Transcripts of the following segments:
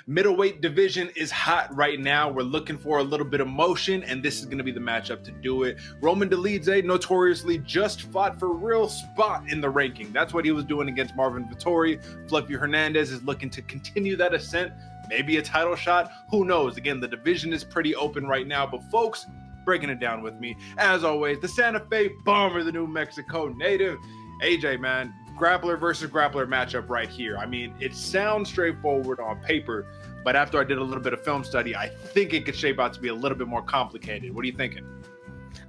Middleweight division is hot right now. We're looking for a little bit of motion, and this is going to be the matchup to do it. Roman Dolidze notoriously just fought for a real spot in the ranking. That's what he was doing against Marvin Vettori. Fluffy Hernandez is looking to continue that ascent. Maybe a title shot. Who knows? Again, the division is pretty open right now, but folks, breaking it down with me, as always, the Santa Fe Bomber, the New Mexico native, AJ, man. Grappler versus grappler matchup right here. I mean, it sounds straightforward on paper, but after I did a little bit of film study, I think it could shape out to be a little bit more complicated. What are you thinking?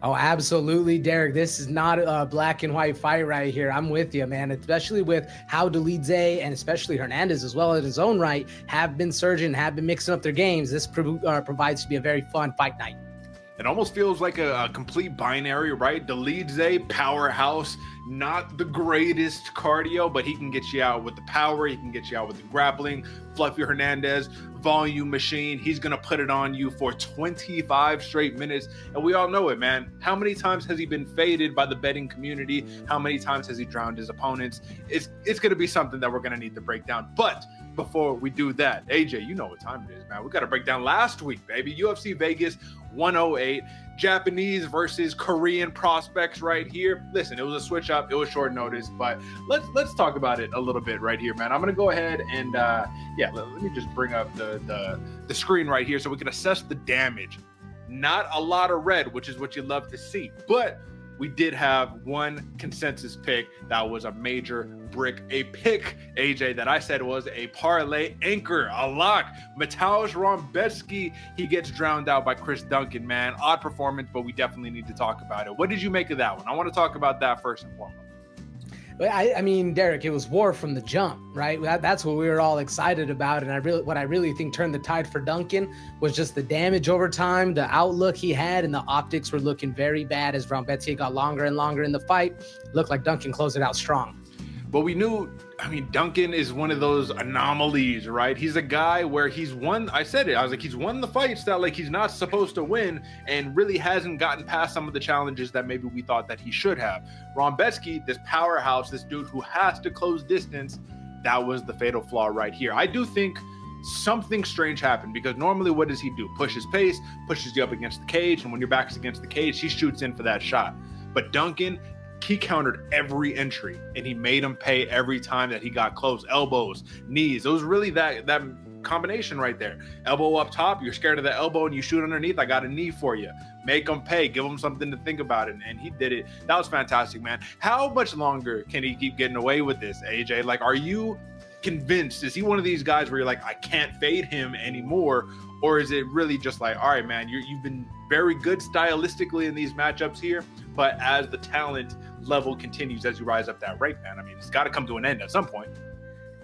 Oh, absolutely, Derek. This is not a black and white fight right here. I'm with you, man, especially with how Dolidze and especially Hernandez, as well as his own right, have been surging, have been mixing up their games. This provides to be a very fun fight night. It almost feels like a complete binary, right? Dolidze, powerhouse, not the greatest cardio, but he can get you out with the power. He can get you out with the grappling. Fluffy Hernandez, volume machine. He's going to put it on you for 25 straight minutes. And we all know it, man. How many times has he been faded by the betting community? How many times has he drowned his opponents? It's going to be something that we're going to need to break down. But before we do that, AJ, you know what time it is, man. We got to break down last week, baby. UFC Vegas 108, Japanese versus Korean prospects right here. Listen, it was a switch up. It was short notice, but let's talk about it a little bit right here, man. I'm going to go ahead and, let me just bring up the screen right here so we can assess the damage. Not a lot of red, which is what you love to see, but we did have one consensus pick that was a major brick, a pick, AJ, that I said was a parlay anchor, a lock. Mateusz Rebecki, he gets drowned out by Chris Duncan, man. Odd performance, but we definitely need to talk about it. What did you make of that one? I want to talk about that first and foremost. I mean, Derek, it was war from the jump, right? That's what we were all excited about. And what I really think turned the tide for Duncan was just the damage over time, the outlook he had, and the optics were looking very bad as Rebecki got longer and longer in the fight. Looked like Duncan closed it out strong. But we knew, I mean, Duncan is one of those anomalies, right? He's a guy where he's won, I said it, I was like, he's won the fights that like he's not supposed to win and really hasn't gotten past some of the challenges that maybe we thought that he should have. Rebecki, this powerhouse, this dude who has to close distance, that was the fatal flaw right here. I do think something strange happened because normally what does he do? Push his pace, pushes you up against the cage, and when your back's against the cage, he shoots in for that shot. But Duncan, he countered every entry and he made him pay every time that he got close. Elbows, knees. It was really that combination right there. Elbow up top, you're scared of the elbow and you shoot underneath. I got a knee for you. Make him pay. Give him something to think about it. And he did it. That was fantastic, man. How much longer can he keep getting away with this, AJ? Like, are you convinced? Is he one of these guys where you're like, I can't fade him anymore? Or is it really just like, all right, man, you've been very good stylistically in these matchups here, but as the talent level continues, as you rise up that rank, man, I mean, it's got to come to an end at some point.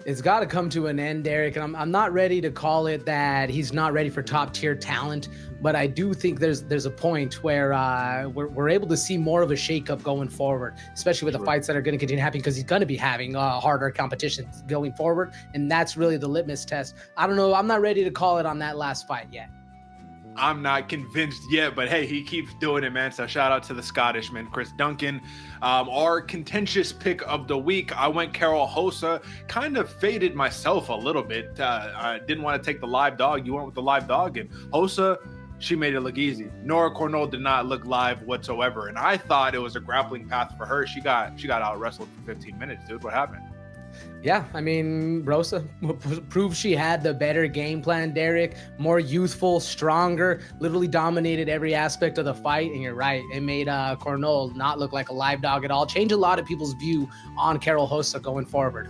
It's got to come to an end, Derek. And I'm not ready to call it that he's not ready for top tier talent, but I do think there's a point where we're able to see more of a shakeup going forward, especially with the fights that are going to continue happening because he's going to be having harder competition going forward. And that's really the litmus test. I don't know. I'm not ready to call it on that last fight yet. I'm not convinced yet, but hey, he keeps doing it, man. So shout out to the Scottishman, Chris Duncan. Our contentious pick of the week, I went Carol Hossa. Kind of faded myself a little bit. I didn't want to take the live dog. You went with the live dog, and Hossa, she made it look easy. Nora Cornell did not look live whatsoever, and I thought it was a grappling path for her. She got out wrestled for 15 minutes, dude. What happened? Yeah, I mean, Rosa proved she had the better game plan, Derek. More youthful, stronger, literally dominated every aspect of the fight. And you're right, it made Cornell not look like a live dog at all. Change a lot of people's view on Carol Hossa going forward.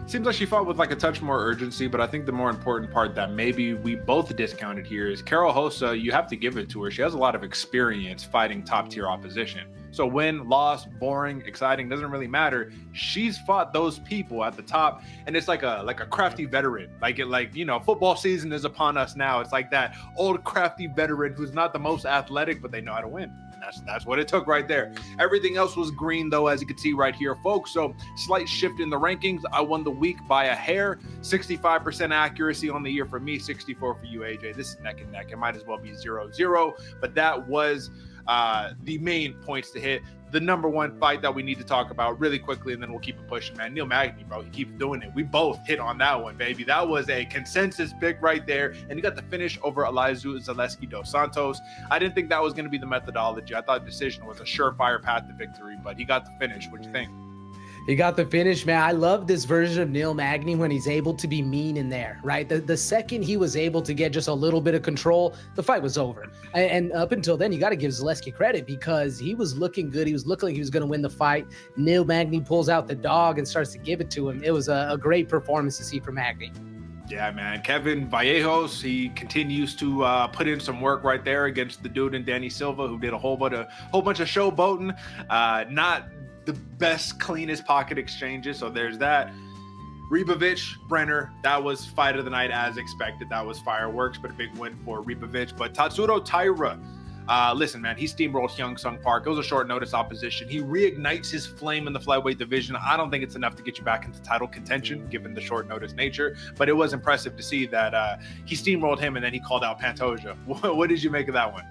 Seems like she fought with like a touch more urgency, but I think the more important part that maybe we both discounted here is Carol Hossa, you have to give it to her. She has a lot of experience fighting top tier opposition. So win, loss, boring, exciting, doesn't really matter. She's fought those people at the top, and it's like a crafty veteran. Like football season is upon us now. It's like that old crafty veteran who's not the most athletic, but they know how to win. And that's what it took right there. Everything else was green though, as you can see right here, folks. So slight shift in the rankings. I won the week by a hair. 65% accuracy on the year for me, 64 for you, AJ. This is neck and neck. It might as well be 0-0, but that was the main points to hit. The number one fight that we need to talk about really quickly, and then we'll keep it pushing, man. Neil Magny, bro, he keeps doing it. We both hit on that one, baby. That was a consensus pick right there, and he got the finish over Elizu Zaleski dos Santos. I didn't think that was going to be the methodology. I thought decision was a surefire path to victory, but he got the finish. What do you think? He got the finish, man. I love this version of Neil Magny when he's able to be mean in there, right? The second he was able to get just a little bit of control, the fight was over. And up until then, you got to give Zaleski credit because he was looking good. He was looking like he was going to win the fight. Neil Magny pulls out the dog and starts to give it to him. It was a great performance to see from Magny. Yeah, man. Kevin Vallejos, he continues to put in some work right there against the dude in Danny Silva, who did a whole bunch of showboating. Not the best, cleanest pocket exchanges. So there's that. Ribovic, Brenner, that was fight of the night as expected. That was fireworks, but a big win for Ribovic. But Tatsuro Taira, listen, man, he steamrolled Hyung Sung Park. It was a short notice opposition. He reignites his flame in the flyweight division. I don't think it's enough to get you back into title contention, given the short notice nature, but it was impressive to see that he steamrolled him and then he called out Pantoja. What did you make of that one?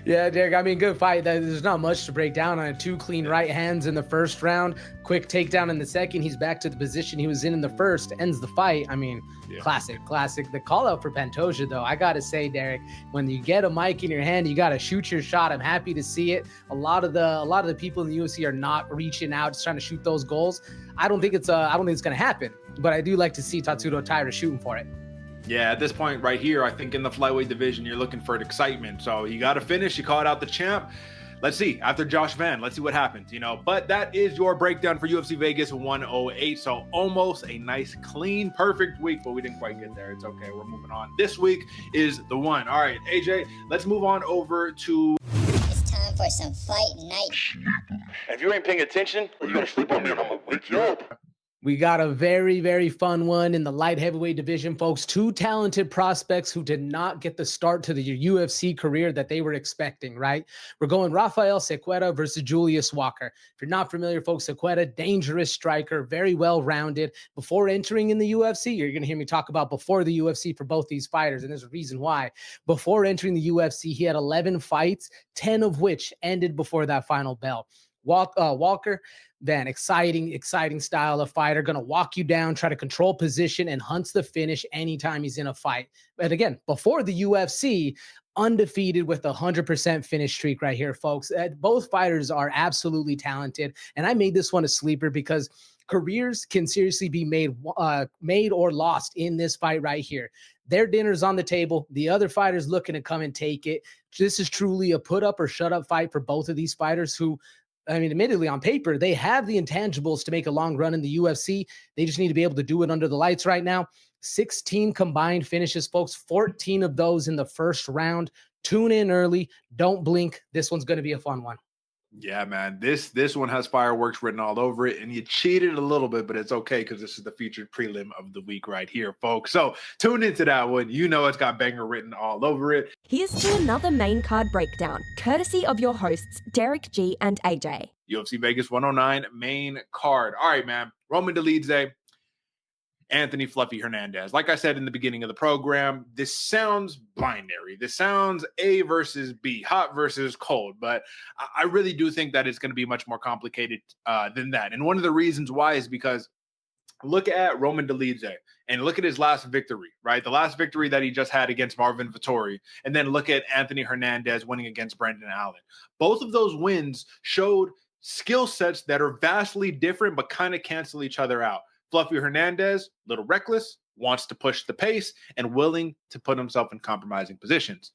Yeah, Derek, I mean, good fight. There's not much to break down on it. 2 clean right hands in the first round, quick takedown in the second. He's back to the position he was in the first, ends the fight. I mean, yeah. Classic. The call out for Pantoja, though, I got to say, Derek, when you get a mic in your hand, you got to shoot your shot. I'm happy to see it. A lot of the people in the UFC are not reaching out, just trying to shoot those goals. I don't think it's going to happen, but I do like to see Tatsuro Taira shooting for it. Yeah, at this point right here, I think in the flyweight division, you're looking for excitement. So you got to finish. You called out the champ. Let's see. After Josh Van, let's see what happens, But that is your breakdown for UFC Vegas 108. So almost a nice, clean, perfect week, but we didn't quite get there. It's okay. We're moving on. This week is the one. All right, AJ, let's move on over to... It's time for some fight night. And if you ain't paying attention, you're going to sleep on me and I'm going to wake you up. We got a very, very fun one in the light heavyweight division, folks. 2 talented prospects who did not get the start to the UFC career that they were expecting, right? We're going Rafael Sequeira versus Julius Walker. If you're not familiar, folks, Sequeira, dangerous striker, very well-rounded. Before entering in the UFC, you're going to hear me talk about before the UFC for both these fighters, and there's a reason why. Before entering the UFC, he had 11 fights, 10 of which ended before that final bell. Walker, then exciting style of fighter, going to walk you down, try to control position, and hunts the finish anytime he's in a fight. But again, before the UFC, undefeated with a 100% finish streak right here, folks. Both fighters are absolutely talented, and I made this one a sleeper because careers can seriously be made or lost in this fight right here. Their dinner's on the table. The other fighter's looking to come and take it. This is truly a put up or shut up fight for both of these fighters who, I mean, admittedly, on paper, they have the intangibles to make a long run in the UFC. They just need to be able to do it under the lights right now. 16 combined finishes, folks, 14 of those in the first round. Tune in early. Don't blink. This one's going to be a fun one. Yeah, man, this one has fireworks written all over it, and you cheated a little bit, but it's okay because this is the featured prelim of the week right here, folks. So tune into that one. It's got banger written all over it. Here's to another main card breakdown, courtesy of your hosts, Derick G and AJ. UFC Vegas 109 main card. All right, man. Roman Dolidze, Anthony Fluffy Hernandez. Like I said in the beginning of the program, this sounds binary. This sounds A versus B, hot versus cold, but I really do think that it's going to be much more complicated than that. And one of the reasons why is because look at Roman Dolidze and look at his last victory, right? The last victory that he just had against Marvin Vettori, and then look at Anthony Hernandez winning against Brendan Allen. Both of those wins showed skill sets that are vastly different, but kind of cancel each other out. Fluffy Hernandez, a little reckless, wants to push the pace, and willing to put himself in compromising positions.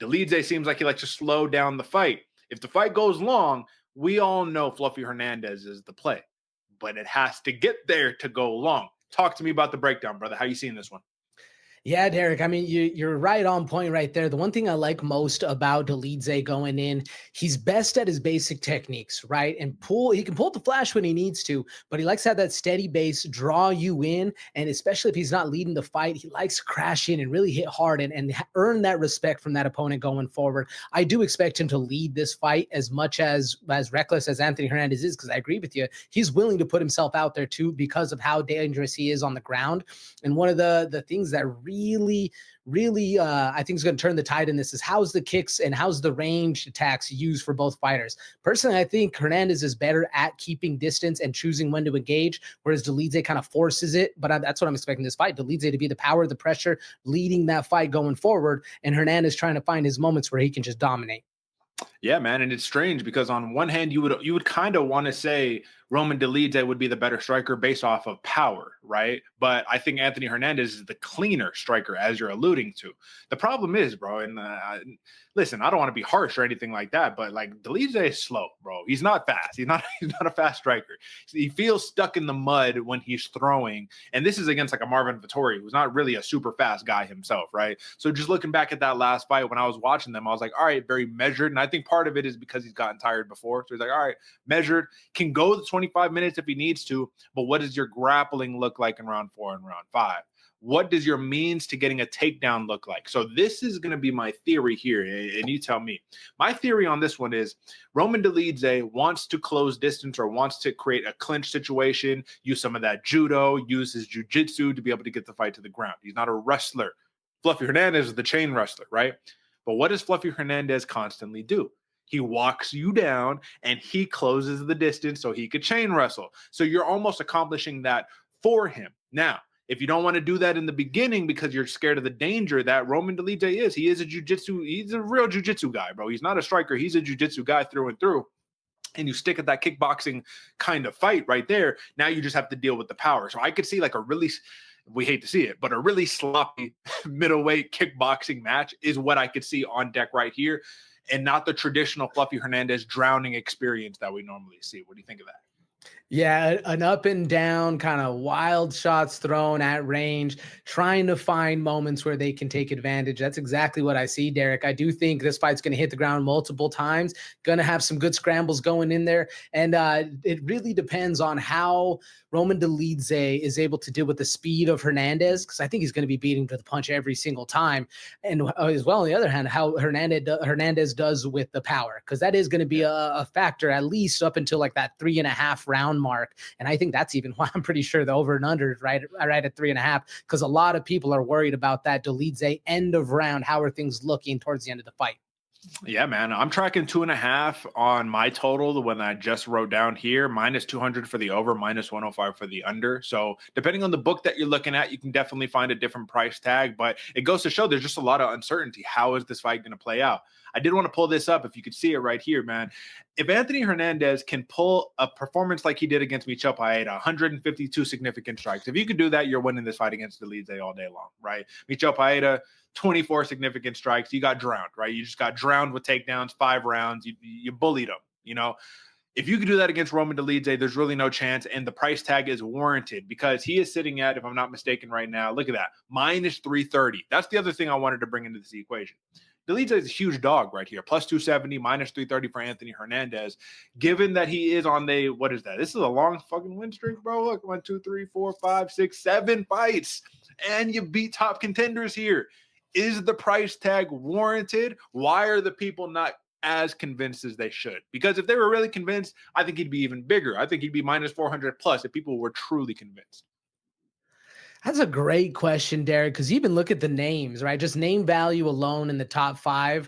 Dolidze seems like he likes to slow down the fight. If the fight goes long, we all know Fluffy Hernandez is the play, but it has to get there to go long. Talk to me about the breakdown, brother. How you seeing this one? Yeah, Derek, I mean, you're right on point right there. The one thing I like most about Dolidze going in, he's best at his basic techniques, right? And he can pull the flash when he needs to, but he likes to have that steady base, draw you in, and especially if he's not leading the fight, he likes to crash in and really hit hard and earn that respect from that opponent going forward. I do expect him to lead this fight as much as reckless as Anthony Hernandez is, because I agree with you. He's willing to put himself out there too because of how dangerous he is on the ground. And one of the things that really really, I think is going to turn the tide in this is how's the kicks and how's the range attacks used for both fighters. Personally, I think Hernandez is better at keeping distance and choosing when to engage, whereas Dolidze kind of forces it. But that's what I'm expecting this fight. Dolidze to be the power, the pressure, leading that fight going forward, and Hernandez trying to find his moments where he can just dominate. Yeah, man, and it's strange because on one hand, you would kind of want to say Roman Dolidze would be the better striker based off of power, right? But I think Anthony Hernandez is the cleaner striker, as you're alluding to. The problem is, bro, and listen, I don't want to be harsh or anything like that, but like Dolidze is slow, bro. He's not fast. He's not a fast striker. He feels stuck in the mud when he's throwing, and this is against like a Marvin Vettori, who's not really a super fast guy himself, right? So just looking back at that last fight, when I was watching them, I was like, all right, very measured, and I think part of it is because he's gotten tired before. So he's like, all right, measured, can go the 25 minutes if he needs to, but what does your grappling look like in round 4 and round 5? What does your means to getting a takedown look like? So this is going to be my theory here, and you tell me. My theory on this one is Roman Dolidze wants to close distance or wants to create a clinch situation, use some of that judo, use his jiu-jitsu to be able to get the fight to the ground. He's not a wrestler. Fluffy Hernandez is the chain wrestler, right? But what does Fluffy Hernandez constantly do? He walks you down and he closes the distance so he could chain wrestle. So you're almost accomplishing that for him. Now, if you don't want to do that in the beginning because you're scared of the danger that Roman Dolidze is, he is a jiu-jitsu, he's a real jiu-jitsu guy, bro. He's not a striker. He's a jiu-jitsu guy through and through. And you stick at that kickboxing kind of fight right there. Now you just have to deal with the power. So I could see like a really, we hate to see it, but a really sloppy middleweight kickboxing match is what I could see on deck right here, and not the traditional Fluffy Hernandez drowning experience that we normally see. What do you think of that? Yeah, an up and down kind of wild shots thrown at range, trying to find moments where they can take advantage. That's exactly what I see, Derick. I do think this fight's going to hit the ground multiple times, going to have some good scrambles going in there. And it really depends on how Roman Dolidze is able to deal with the speed of Hernandez, because I think he's going to be beating to the punch every single time. And as well, on the other hand, how Hernandez does with the power, because that is going to be a factor, at least up until like that 3.5 round mark. And I think that's even why I'm pretty sure the over and under is right at 3.5, because a lot of people are worried about that Dolidze end of round. How are things looking towards the end of the fight? Yeah, man, I'm tracking 2.5 on my total, the one that I just wrote down here, -200 for the over, -105 for the under. So depending on the book that you're looking at, you can definitely find a different price tag, but it goes to show there's just a lot of uncertainty. How is this fight going to play out? I did want to pull this up if you could see it right here, man. If Anthony Hernandez can pull a performance like he did against Michel Paeta, 152 significant strikes, if you could do that, you're winning this fight against Dolidze all day long, right? Michel Paeta, 24 significant strikes. You got drowned, right? You just got drowned with takedowns, 5 rounds. You bullied him, you know? If you could do that against Roman Dolidze, there's really no chance, and the price tag is warranted because he is sitting at, if I'm not mistaken right now, look at that, -330. That's the other thing I wanted to bring into this equation. Dolidze is a huge dog right here, +270, -330 for Anthony Hernandez. Given that he is on the, what is that? This is a long fucking win streak, bro. Look, 1, 2, 3, 4, 5, 6, 7 fights, and you beat top contenders here. Is the price tag warranted? Why are the people not as convinced as they should? Because if they were really convinced, I think he'd be even bigger. I think he'd be -400 plus if people were truly convinced. That's a great question, Derick, because even look at the names, right? Just name value alone in the top 5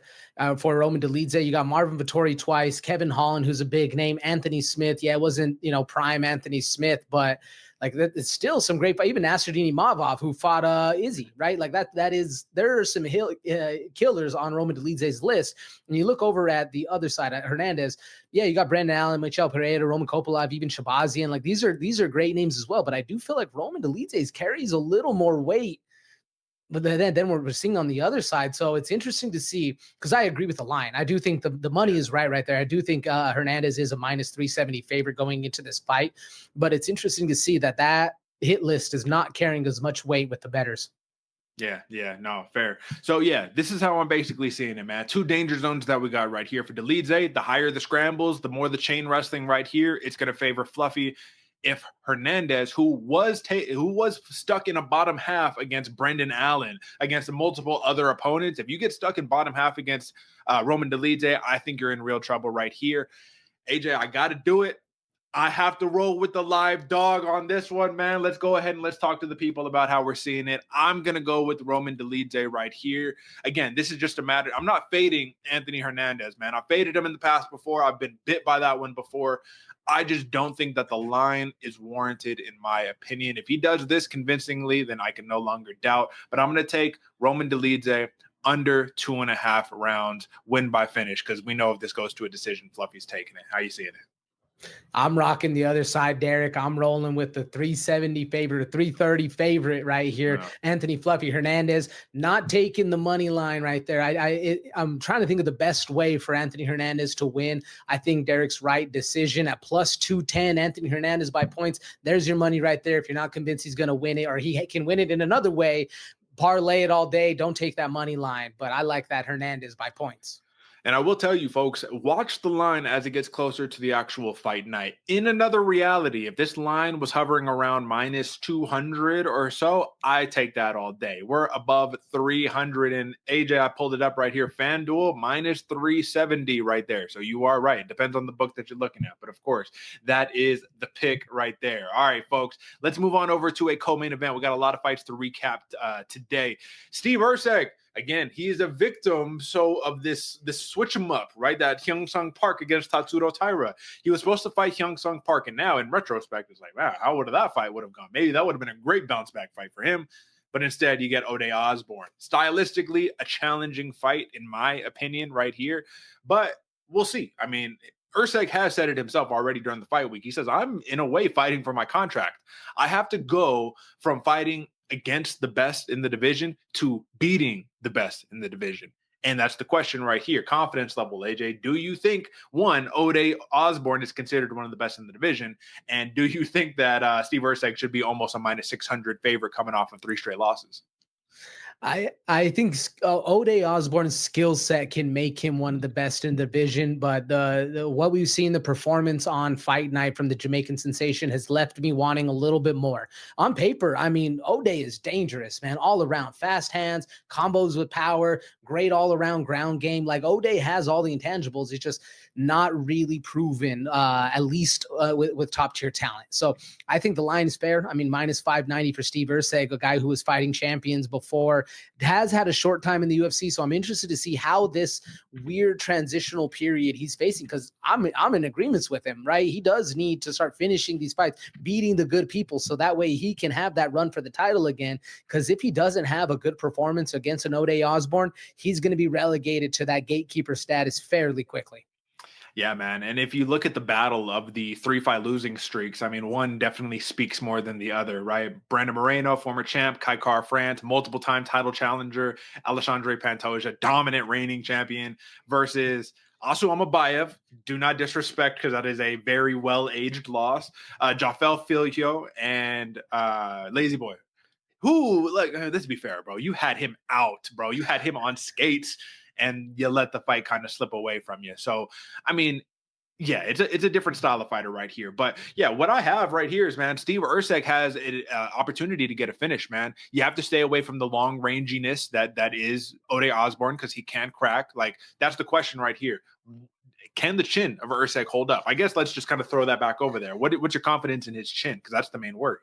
for Roman Dolidze. You got Marvin Vettori twice, Kevin Holland, who's a big name, Anthony Smith. Yeah, it wasn't, prime Anthony Smith, but like that, it's still some great fight. Even Nasruddin Imavov, who fought Izzy, right? Like that is, there are some killers on Roman Dolidze's list. And you look over at the other side at Hernandez. Yeah, you got Brandon Allen, Michel Pereira, Roman Kopylov, even Shabazian. Like these are great names as well. But I do feel like Roman Dolidze's carries a little more weight. But then we're seeing on the other side. So it's interesting to see, because I agree with the line. I do think the money is right there. I do think Hernandez is a -370 favorite going into this fight. But it's interesting to see that hit list is not carrying as much weight with the bettors. Yeah, no, fair. So yeah, this is how I'm basically seeing it, man. 2 danger zones that we got right here for Dolidze. The higher the scrambles, the more the chain wrestling right here. It's going to favor Fluffy. If Hernandez, who was stuck in a bottom half against Brendan Allen, against multiple other opponents, if you get stuck in bottom half against Roman Dolidze, I think you're in real trouble right here. AJ, I got to do it. I have to roll with the live dog on this one, man. Let's go ahead and let's talk to the people about how we're seeing it. I'm going to go with Roman Dolidze right here. Again, this is just a matter. I'm not fading Anthony Hernandez, man. I faded him in the past before. I've been bit by that one before. I just don't think that the line is warranted, in my opinion. If he does this convincingly, then I can no longer doubt. But I'm going to take Roman Dolidze under 2.5 rounds, win by finish, because we know if this goes to a decision, Fluffy's taking it. How you seeing it? I'm rocking the other side, Derek. I'm rolling with the 370 favorite, 330 favorite right here. Yeah. Anthony Fluffy Hernandez, not taking the money line right there. I'm trying to think of the best way for Anthony Hernandez to win. I think Derek's right decision at plus 210. Anthony Hernandez by points. There's your money right there. If you're not convinced he's going to win it, or he can win it in another way, parlay it all day. Don't take that money line. But I like that Hernandez by points. And I will tell you, folks, watch the line as it gets closer to the actual fight night. In another reality, if this line was hovering around minus 200 or so, I take that all day. We're above 300. And AJ, I pulled it up right here. FanDuel, minus 370 right there. So you are right. It depends on the book that you're looking at. But of course, that is the pick right there. All right, folks, let's move on over to a co-main event. We got a lot of fights to recap today. Steve Erceg. Again, he is a victim of this switch him up, right? That Hyung-Sung Park against Tatsuro Taira. He was supposed to fight Hyung-Sung Park, and now in retrospect, it's like, wow, how would that fight would have gone? Maybe that would have been a great bounce back fight for him. But instead, you get Ode Osbourne. Stylistically, a challenging fight, in my opinion, right here. But we'll see. I mean, Erceg has said it himself already during the fight week. He says, I'm in a way fighting for my contract. I have to go from fighting against the best in the division to beating the best in the division. And that's the question right here. Confidence level, AJ. Do you think, one, Ode Osbourne is considered one of the best in the division? And do you think that Steve Erceg should be almost a minus 600 favorite coming off of 3 straight losses? I think Ode Osbourne's skill set can make him one of the best in the division, but the what we've seen, the performance on fight night from the Jamaican sensation has left me wanting a little bit more. On paper, I mean, Ode is dangerous, man, all around. Fast hands, combos with power, great all-around ground game. Like, Ode has all the intangibles. It's just not really proven, at least with top-tier talent. So I think the line is fair. I mean, minus 590 for Steve Erceg, a guy who was fighting champions before, has had a short time in the UFC. So I'm interested to see how this weird transitional period he's facing, because I'm in agreements with him, right? He does need to start finishing these fights, beating the good people, so that way he can have that run for the title again. Because if he doesn't have a good performance against an Ode Osbourne, he's going to be relegated to that gatekeeper status fairly quickly. Yeah, man. And if you look at the battle of the 3-fight losing streaks, I mean, one definitely speaks more than the other, right? Brandon Moreno, former champ, Kai Kara-France, multiple-time title challenger, Alexandre Pantoja, dominant reigning champion, versus Asu Amabayev. Do not disrespect, because that is a very well-aged loss. Jafel Filio and Lazy Boy. Who, like, let's be fair, bro. You had him out, bro. You had him on skates, and you let the fight kind of slip away from you. So, I mean, yeah, it's a different style of fighter right here. But yeah, what I have right here is, man, Steve Erceg has an opportunity to get a finish, man. You have to stay away from the long ranginess that is Ode Osbourne, because he can crack. Like, that's the question right here. Can the chin of Erceg hold up? I guess let's just kind of throw that back over there. What's your confidence in his chin? Because that's the main worry.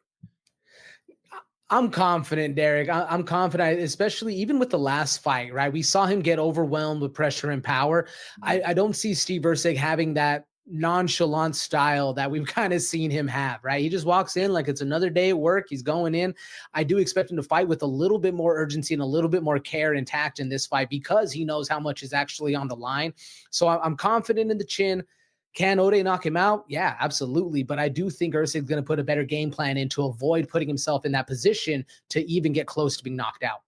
I'm confident, Derek. I'm confident, especially even with the last fight, right? We saw him get overwhelmed with pressure and power. I don't see Steve Erceg having that nonchalant style that we've kind of seen him have, right? He just walks in like it's another day at work. He's going in. I do expect him to fight with a little bit more urgency and a little bit more care and tact in this fight, because he knows how much is actually on the line. So I'm confident in the chin. Can Ode knock him out? Yeah, absolutely. But I do think Erceg is going to put a better game plan in to avoid putting himself in that position to even get close to being knocked out.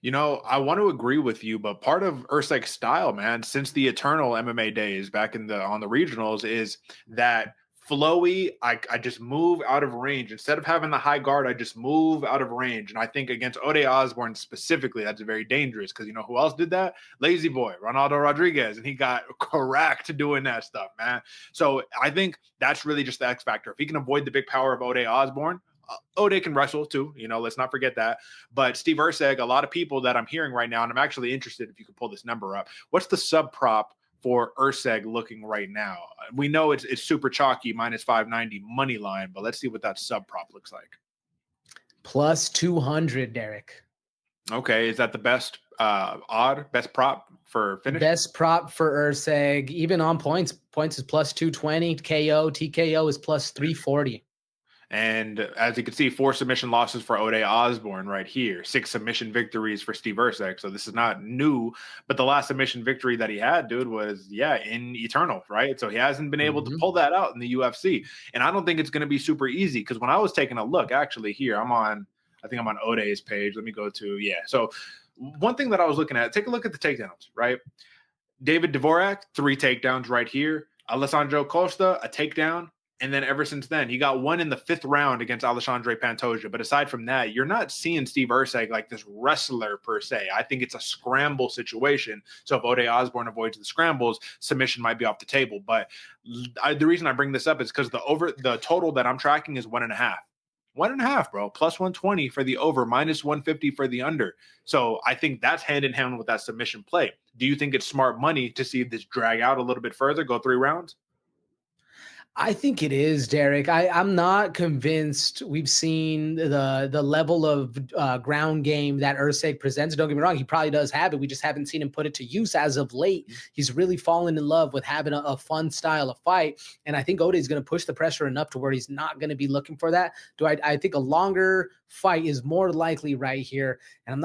You know, I want to agree with you, but part of Erceg's style, man, since the eternal MMA days back on the regionals, is that flowy. I just move out of range. Instead of having the high guard, I just move out of range. And I think against Ode Osbourne specifically, that's very dangerous, because you know who else did that? Lazy Boy, Ronaldo Rodriguez, and he got cracked doing that stuff, man. So I think that's really just the X factor. If he can avoid the big power of Ode Osbourne, Ode can wrestle too, you know, let's not forget that. But Steve Erceg, a lot of people that I'm hearing right now, and I'm actually interested if you could pull this number up. What's the sub prop for Erceg looking right now? We know it's super chalky, minus 590 money line, but let's see what that sub prop looks like. Plus 200, Derick. Okay, is that the best best prop for finish? Best prop for Erceg, even on points. Points is plus 220. TKO is plus 340. And as you can see, 4 submission losses for Osbourne right here, 6 submission victories for Steve Erceg. So this is not new, but the last submission victory that he had, dude, was in Eternal, right? So he hasn't been able to pull that out in the UFC. And I don't think it's going to be super easy, because when I was taking a look, actually here, I think I'm on Ode's page. Let me go to, So one thing that I was looking at, take a look at the takedowns, right? David Dvorak, 3 takedowns right here. Alessandro Costa, a takedown. And then ever since then, he got one in the 5th round against Alexandre Pantoja. But aside from that, you're not seeing Steve Erceg like this wrestler per se. I think it's a scramble situation. So if Osbourne avoids the scrambles, submission might be off the table. But the reason I bring this up is because the total that I'm tracking is 1.5. 1.5, bro. Plus 120 for the over, minus 150 for the under. So I think that's hand in hand with that submission play. Do you think it's smart money to see this drag out a little bit further, go 3 rounds? I think it is, Derick. I'm not convinced we've seen the level of ground game that Erceg presents. Don't get me wrong, he probably does have it. We just haven't seen him put it to use as of late. He's really fallen in love with having a fun style of fight. And I think Ode is going to push the pressure enough to where he's not going to be looking for that. I think a longer fight is more likely right here. And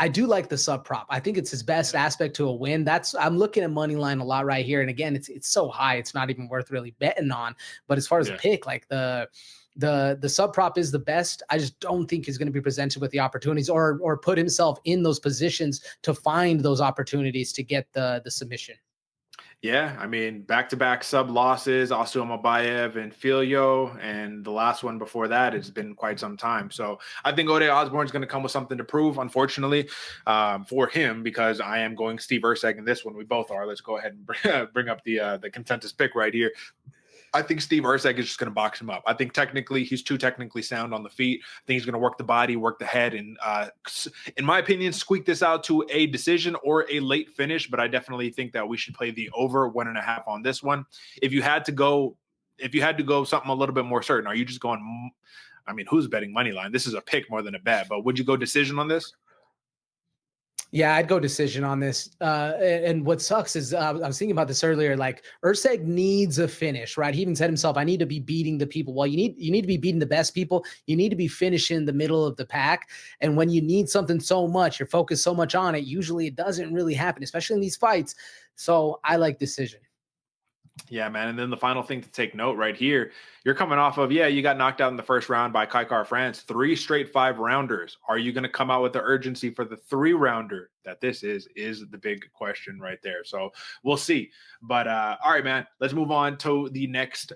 I do like the sub prop. I think it's his best aspect to a win. I'm looking at money line a lot right here. And again, it's so high, it's not even worth really betting on. But as far as a pick, like the sub prop is the best. I just don't think he's going to be presented with the opportunities or put himself in those positions to find those opportunities to get the submission. Yeah, I mean, back-to-back sub losses, Asu Mabayev and Filio, and the last one before that, it's been quite some time. So I think Ode Osbourne's going to come with something to prove, unfortunately, for him, because I am going Steve Erceg in this one. We both are. Let's go ahead and bring up the consensus pick right here. I think Steve Erceg is just going to box him up. I think technically he's too technically sound on the feet. I think he's going to work the body, work the head, and in my opinion, squeak this out to a decision or a late finish. But I definitely think that we should play the over 1.5 on this one. If you had to go something a little bit more certain, are you just going? I mean, who's betting money line? This is a pick more than a bet. But would you go decision on this? Yeah, I'd go decision on this. And what sucks is I was thinking about this earlier. Like Erceg needs a finish, right? He even said himself, "I need to be beating the people." Well, you need to be beating the best people. You need to be finishing the middle of the pack. And when you need something so much, you're focused so much on it. Usually, it doesn't really happen, especially in these fights. So I like decision. Yeah, man. And then the final thing to take note right here, you're coming off of, you got knocked out in the first round by Kaikar France, 3 straight 5-rounders. Are you going to come out with the urgency for the 3-rounder that this is the big question right there. So we'll see. But all right, man, let's move on to the next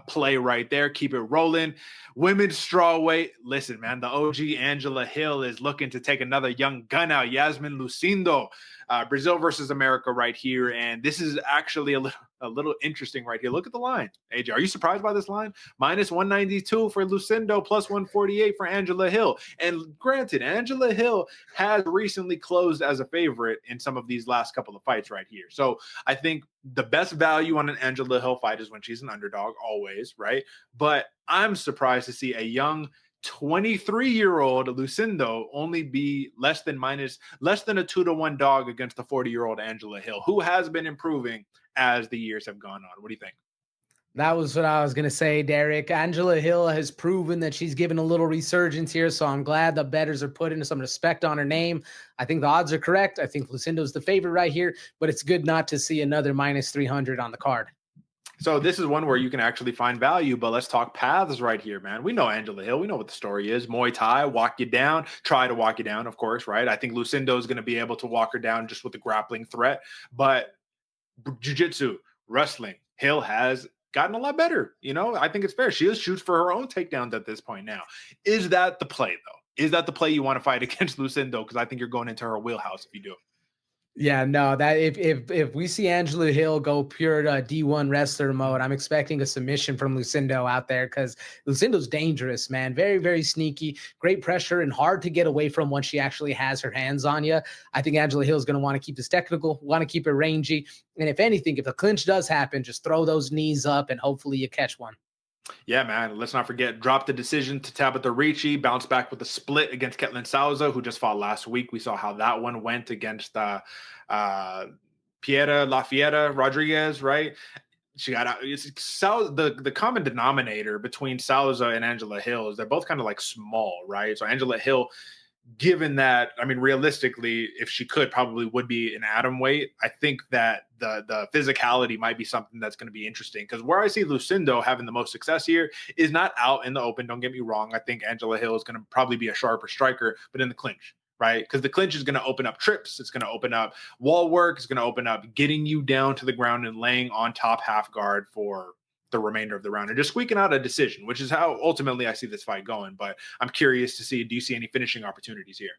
play right there. Keep it rolling. Women's strawweight. Listen, man, the OG Angela Hill is looking to take another young gun out. Yasmin Lucindo, Brazil versus America right here. And this is actually a little interesting right here. Look at the line. AJ, are you surprised by this line? Minus 192 for Lucindo, plus 148 for Angela Hill. And granted, Angela Hill has recently closed as a favorite in some of these last couple of fights right here. So I think the best value on an Angela Hill fight is when she's an underdog, always, right? But I'm surprised to see a young 23-year-old Lucindo only be less than a 2-1 dog against the 40-year-old Angela Hill, who has been improving as the years have gone on. What do you think? That was what I was going to say, Derick. Angela Hill has proven that she's given a little resurgence here, so I'm glad the bettors are putting some respect on her name. I think the odds are correct. I think Lucindo's the favorite right here, but it's good not to see another minus 300 on the card. So this is one where you can actually find value, but let's talk paths right here, man. We know Angela Hill. We know what the story is. Muay Thai, walk you down, try to walk you down, of course, right? I think Lucindo is going to be able to walk her down just with the grappling threat, but jiu-jitsu, wrestling, Hill has gotten a lot better. I think it's fair. She shoots for her own takedowns at this point now. Is that the play, though? Is that the play you want to fight against Lucindo? Because I think you're going into her wheelhouse if you do. Yeah, no, that if we see Angela Hill go pure D1 wrestler mode, I'm expecting a submission from Lucindo out there because Lucindo's dangerous, man. Very, very sneaky, great pressure, and hard to get away from once she actually has her hands on you. I think Angela Hill is going to want to keep this technical, want to keep it rangy. And if anything, if the clinch does happen, just throw those knees up and hopefully you catch one. Yeah, man. Let's not forget, dropped the decision to Tabitha Ricci, bounced back with a split against Ketlin Souza, who just fought last week. We saw how that one went against Piera Lafiera Rodriguez, right? She got out. The common denominator between Souza and Angela Hill is they're both kind of like small, right? So Angela Hill, given that, I mean, realistically, if she could, probably would be an atom weight. I think that the physicality might be something that's going to be interesting, because where I see Lucindo having the most success here is not out in the open. Don't get me wrong. I think Angela Hill is going to probably be a sharper striker, but in the clinch, right? Because the clinch is going to open up trips. It's going to open up wall work. It's going to open up getting you down to the ground and laying on top half guard for the remainder of the round and just squeaking out a decision, which is how ultimately I see this fight going. But I'm curious to see, do you see any finishing opportunities here?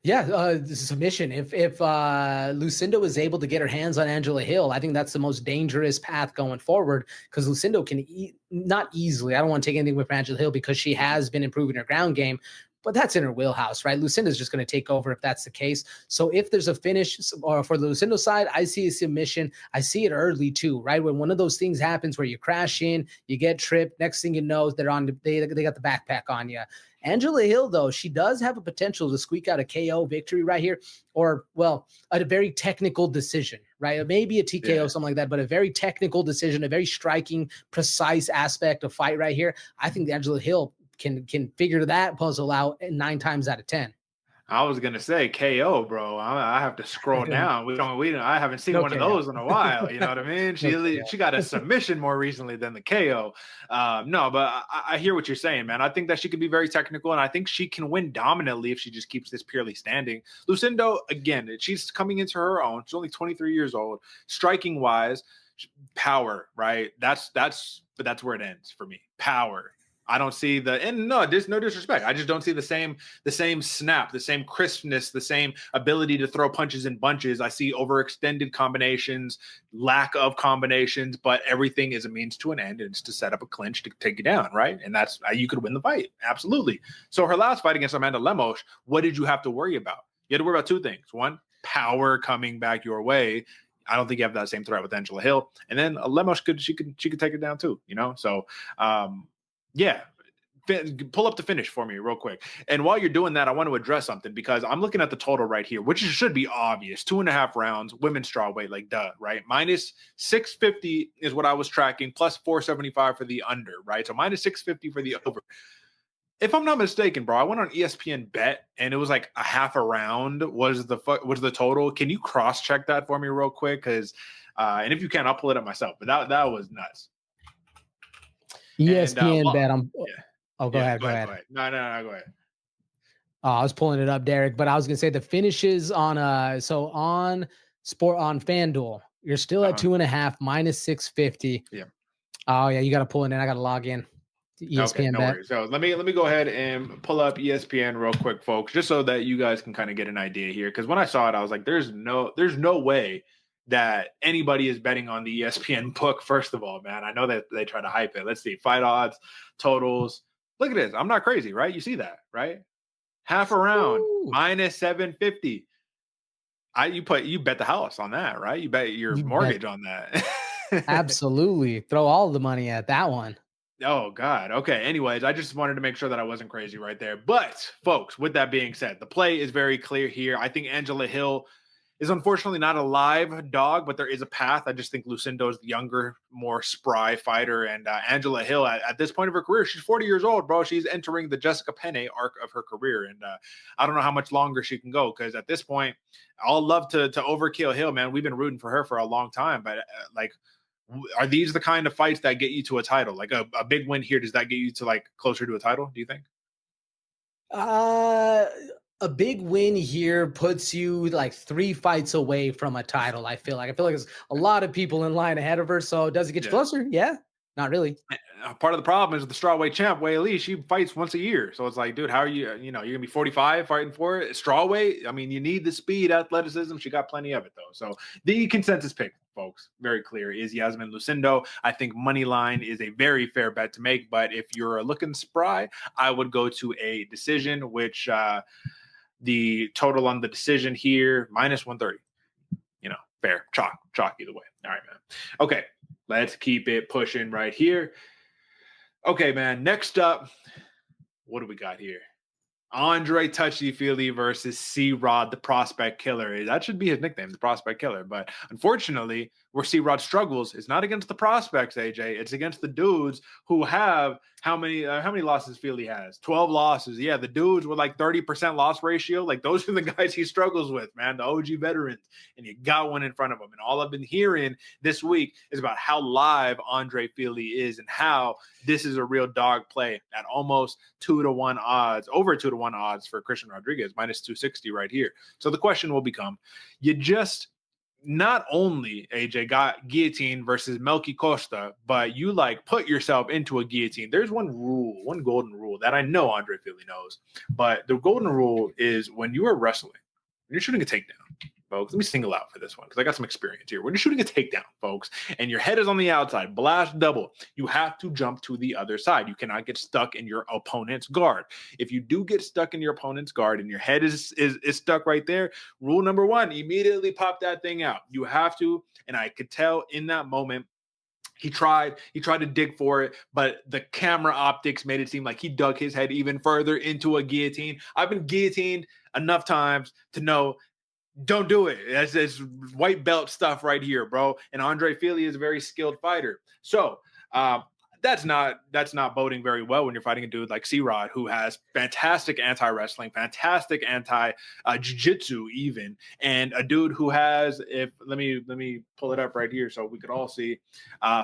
Yeah, this is submission. If Lucindo is able to get her hands on Angela Hill, I think that's the most dangerous path going forward, because Lucindo can not easily. I don't want to take anything with Angela Hill because she has been improving her ground game, but that's in her wheelhouse, right? Lucindo's just going to take over if that's the case. So if there's a finish, or for the Lucindo side, I see a submission. I see it early too, right? When one of those things happens where you crash in, you get tripped, next thing you know, they got the backpack on you. Angela Hill, though, she does have a potential to squeak out a KO victory right here, or, well, a very technical decision, right? Maybe a TKO, something like that, but a very technical decision, a very striking, precise aspect of fight right here. I think Angela Hill can figure that puzzle out 9 times out of 10. I was gonna say KO, bro. I have to scroll down. I haven't seen No one KO. of those in a while. You know what I mean? She got a submission more recently than the KO. No, but I hear what you're saying, man. I think that she could be very technical, and I think she can win dominantly if she just keeps this purely standing. Lucindo, again, she's coming into her own. She's only 23 years old. Striking wise, power, right? That's where it ends for me. Power. I don't see there's no disrespect. I just don't see the same snap, the same crispness, the same ability to throw punches in bunches. I see overextended combinations, lack of combinations, but everything is a means to an end, and it's to set up a clinch to take you down, right? And that's how you could win the fight. Absolutely. So her last fight against Amanda Lemos, what did you have to worry about? You had to worry about 2 things. One, power coming back your way. I don't think you have that same threat with Angela Hill. And then Lemos could take it down too, you know? So yeah, pull up the finish for me real quick. And while you're doing that, I want to address something, because I'm looking at the total right here, which should be obvious. 2.5 rounds, women's strawweight, like duh, right? Minus 650 is what I was tracking, plus 475 for the under, right? So minus 650 for the over. If I'm not mistaken, bro, I went on ESPN Bet and it was like a half a round was the total. Can you cross check that for me real quick? Because and if you can, I'll pull it up myself. But that was nuts. ESPN Bet. Go ahead. No, go ahead. I was pulling it up, Derek, but I was gonna say the finishes on on FanDuel, you're still at 2.5 minus 650. Yeah. Oh yeah, you got to pull it in. I got to log in to ESPN okay, no Bet. worries. So let me go ahead and pull up ESPN real quick, folks, just so that you guys can kind of get an idea here. Because when I saw it, I was like, there's no way that anybody is betting on the ESPN book. First of all, man, I know that they try to hype it. Let's see, fight odds, totals. Look at this. I'm not crazy, right? You see that, right? Half a round, minus 750. You bet the house on that, right? You bet your mortgage on that. Absolutely. Throw all the money at that one. Oh, God. Okay. Anyways, I just wanted to make sure that I wasn't crazy right there. But, folks, with that being said, the play is very clear here. I think Angela Hill is unfortunately not a live dog, but there is a path. I just think Lucindo is the younger, more spry fighter. And Angela Hill, at this point of her career, she's 40 years old, bro. She's entering the Jessica Penne arc of her career. And I don't know how much longer she can go, because at this point, I'll love to overkill Hill, man. We've been rooting for her for a long time. But, are these the kind of fights that get you to a title? Like a big win here, does that get you to like closer to a title, do you think? A big win here puts you like 3 fights away from a title. I feel like there's a lot of people in line ahead of her. So does it get you closer? Yeah. Not really. Part of the problem is the strawweight champ, Wei she fights once a year. So it's like, dude, how are you? You're gonna be 45 fighting for it. Strawweight. I mean, you need the speed, athleticism. She got plenty of it though. So the consensus pick, folks, very clear, is Yasmin Lucindo. I think money line is a very fair bet to make. But if you're looking spry, I would go to a decision, which the total on the decision here minus 130. Fair, chalk either way. All right, man. Okay, let's keep it pushing right here. Okay, man. Next up, what do we got here? Andre Touchy Fili versus C-Rod, the Prospect Killer. That should be his nickname, the Prospect Killer. But unfortunately, where C-Rod struggles is not against the prospects, AJ. It's against the dudes who have how many losses Fili has? 12 losses. Yeah, the dudes with like 30% loss ratio. Like those are the guys he struggles with, man. The OG veterans. And you got one in front of him. And all I've been hearing this week is about how live Andre Fili is and how this is a real dog play at almost 2-to-1 odds, over 2-to-1 odds for Christian Rodriguez, minus 260 right here. So the question will become, you just not only, AJ, got guillotine versus Melky Costa, but you like put yourself into a guillotine. There's one golden rule that I know Andre Fili knows, but the golden rule is when you are wrestling, when you're shooting a takedown, folks, let me single out for this one because I got some experience here. When you're shooting a takedown, folks, and your head is on the outside, blast double, you have to jump to the other side. You cannot get stuck in your opponent's guard. If you do get stuck in your opponent's guard and your head is stuck right there, rule number one, immediately pop that thing out. You have to, and I could tell in that moment, he tried to dig for it, but the camera optics made it seem like he dug his head even further into a guillotine. I've been guillotined enough times to know, don't do it. That's white belt stuff right here, bro. And Andre Fili is a very skilled fighter. So that's not boding very well when you're fighting a dude like C-Rod, who has fantastic anti-wrestling, fantastic anti-jiu-jitsu even, and a dude who has, let me pull it up right here so we could all see,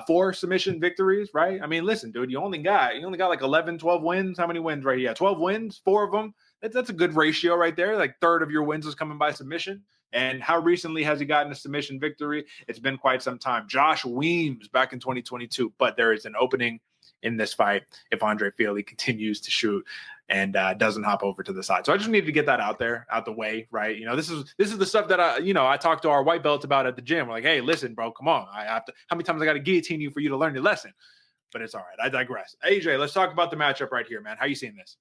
4 submission victories, right? I mean, listen, dude, you only got like 11, 12 wins. How many wins right here? 12 wins, 4 of them. That's a good ratio right there. Like third of your wins is coming by submission. And how recently has he gotten a submission victory? It's been quite some time. Josh Weems back in 2022. But there is an opening in this fight if Andre Fili continues to shoot and doesn't hop over to the side. So I just needed to get that out the way, right? This is the stuff that I talked to our white belts about at the gym. We're like, hey, listen, bro, come on. How many times I got to guillotine you for you to learn your lesson? But it's all right. I digress. AJ, let's talk about the matchup right here, man. How you seeing this?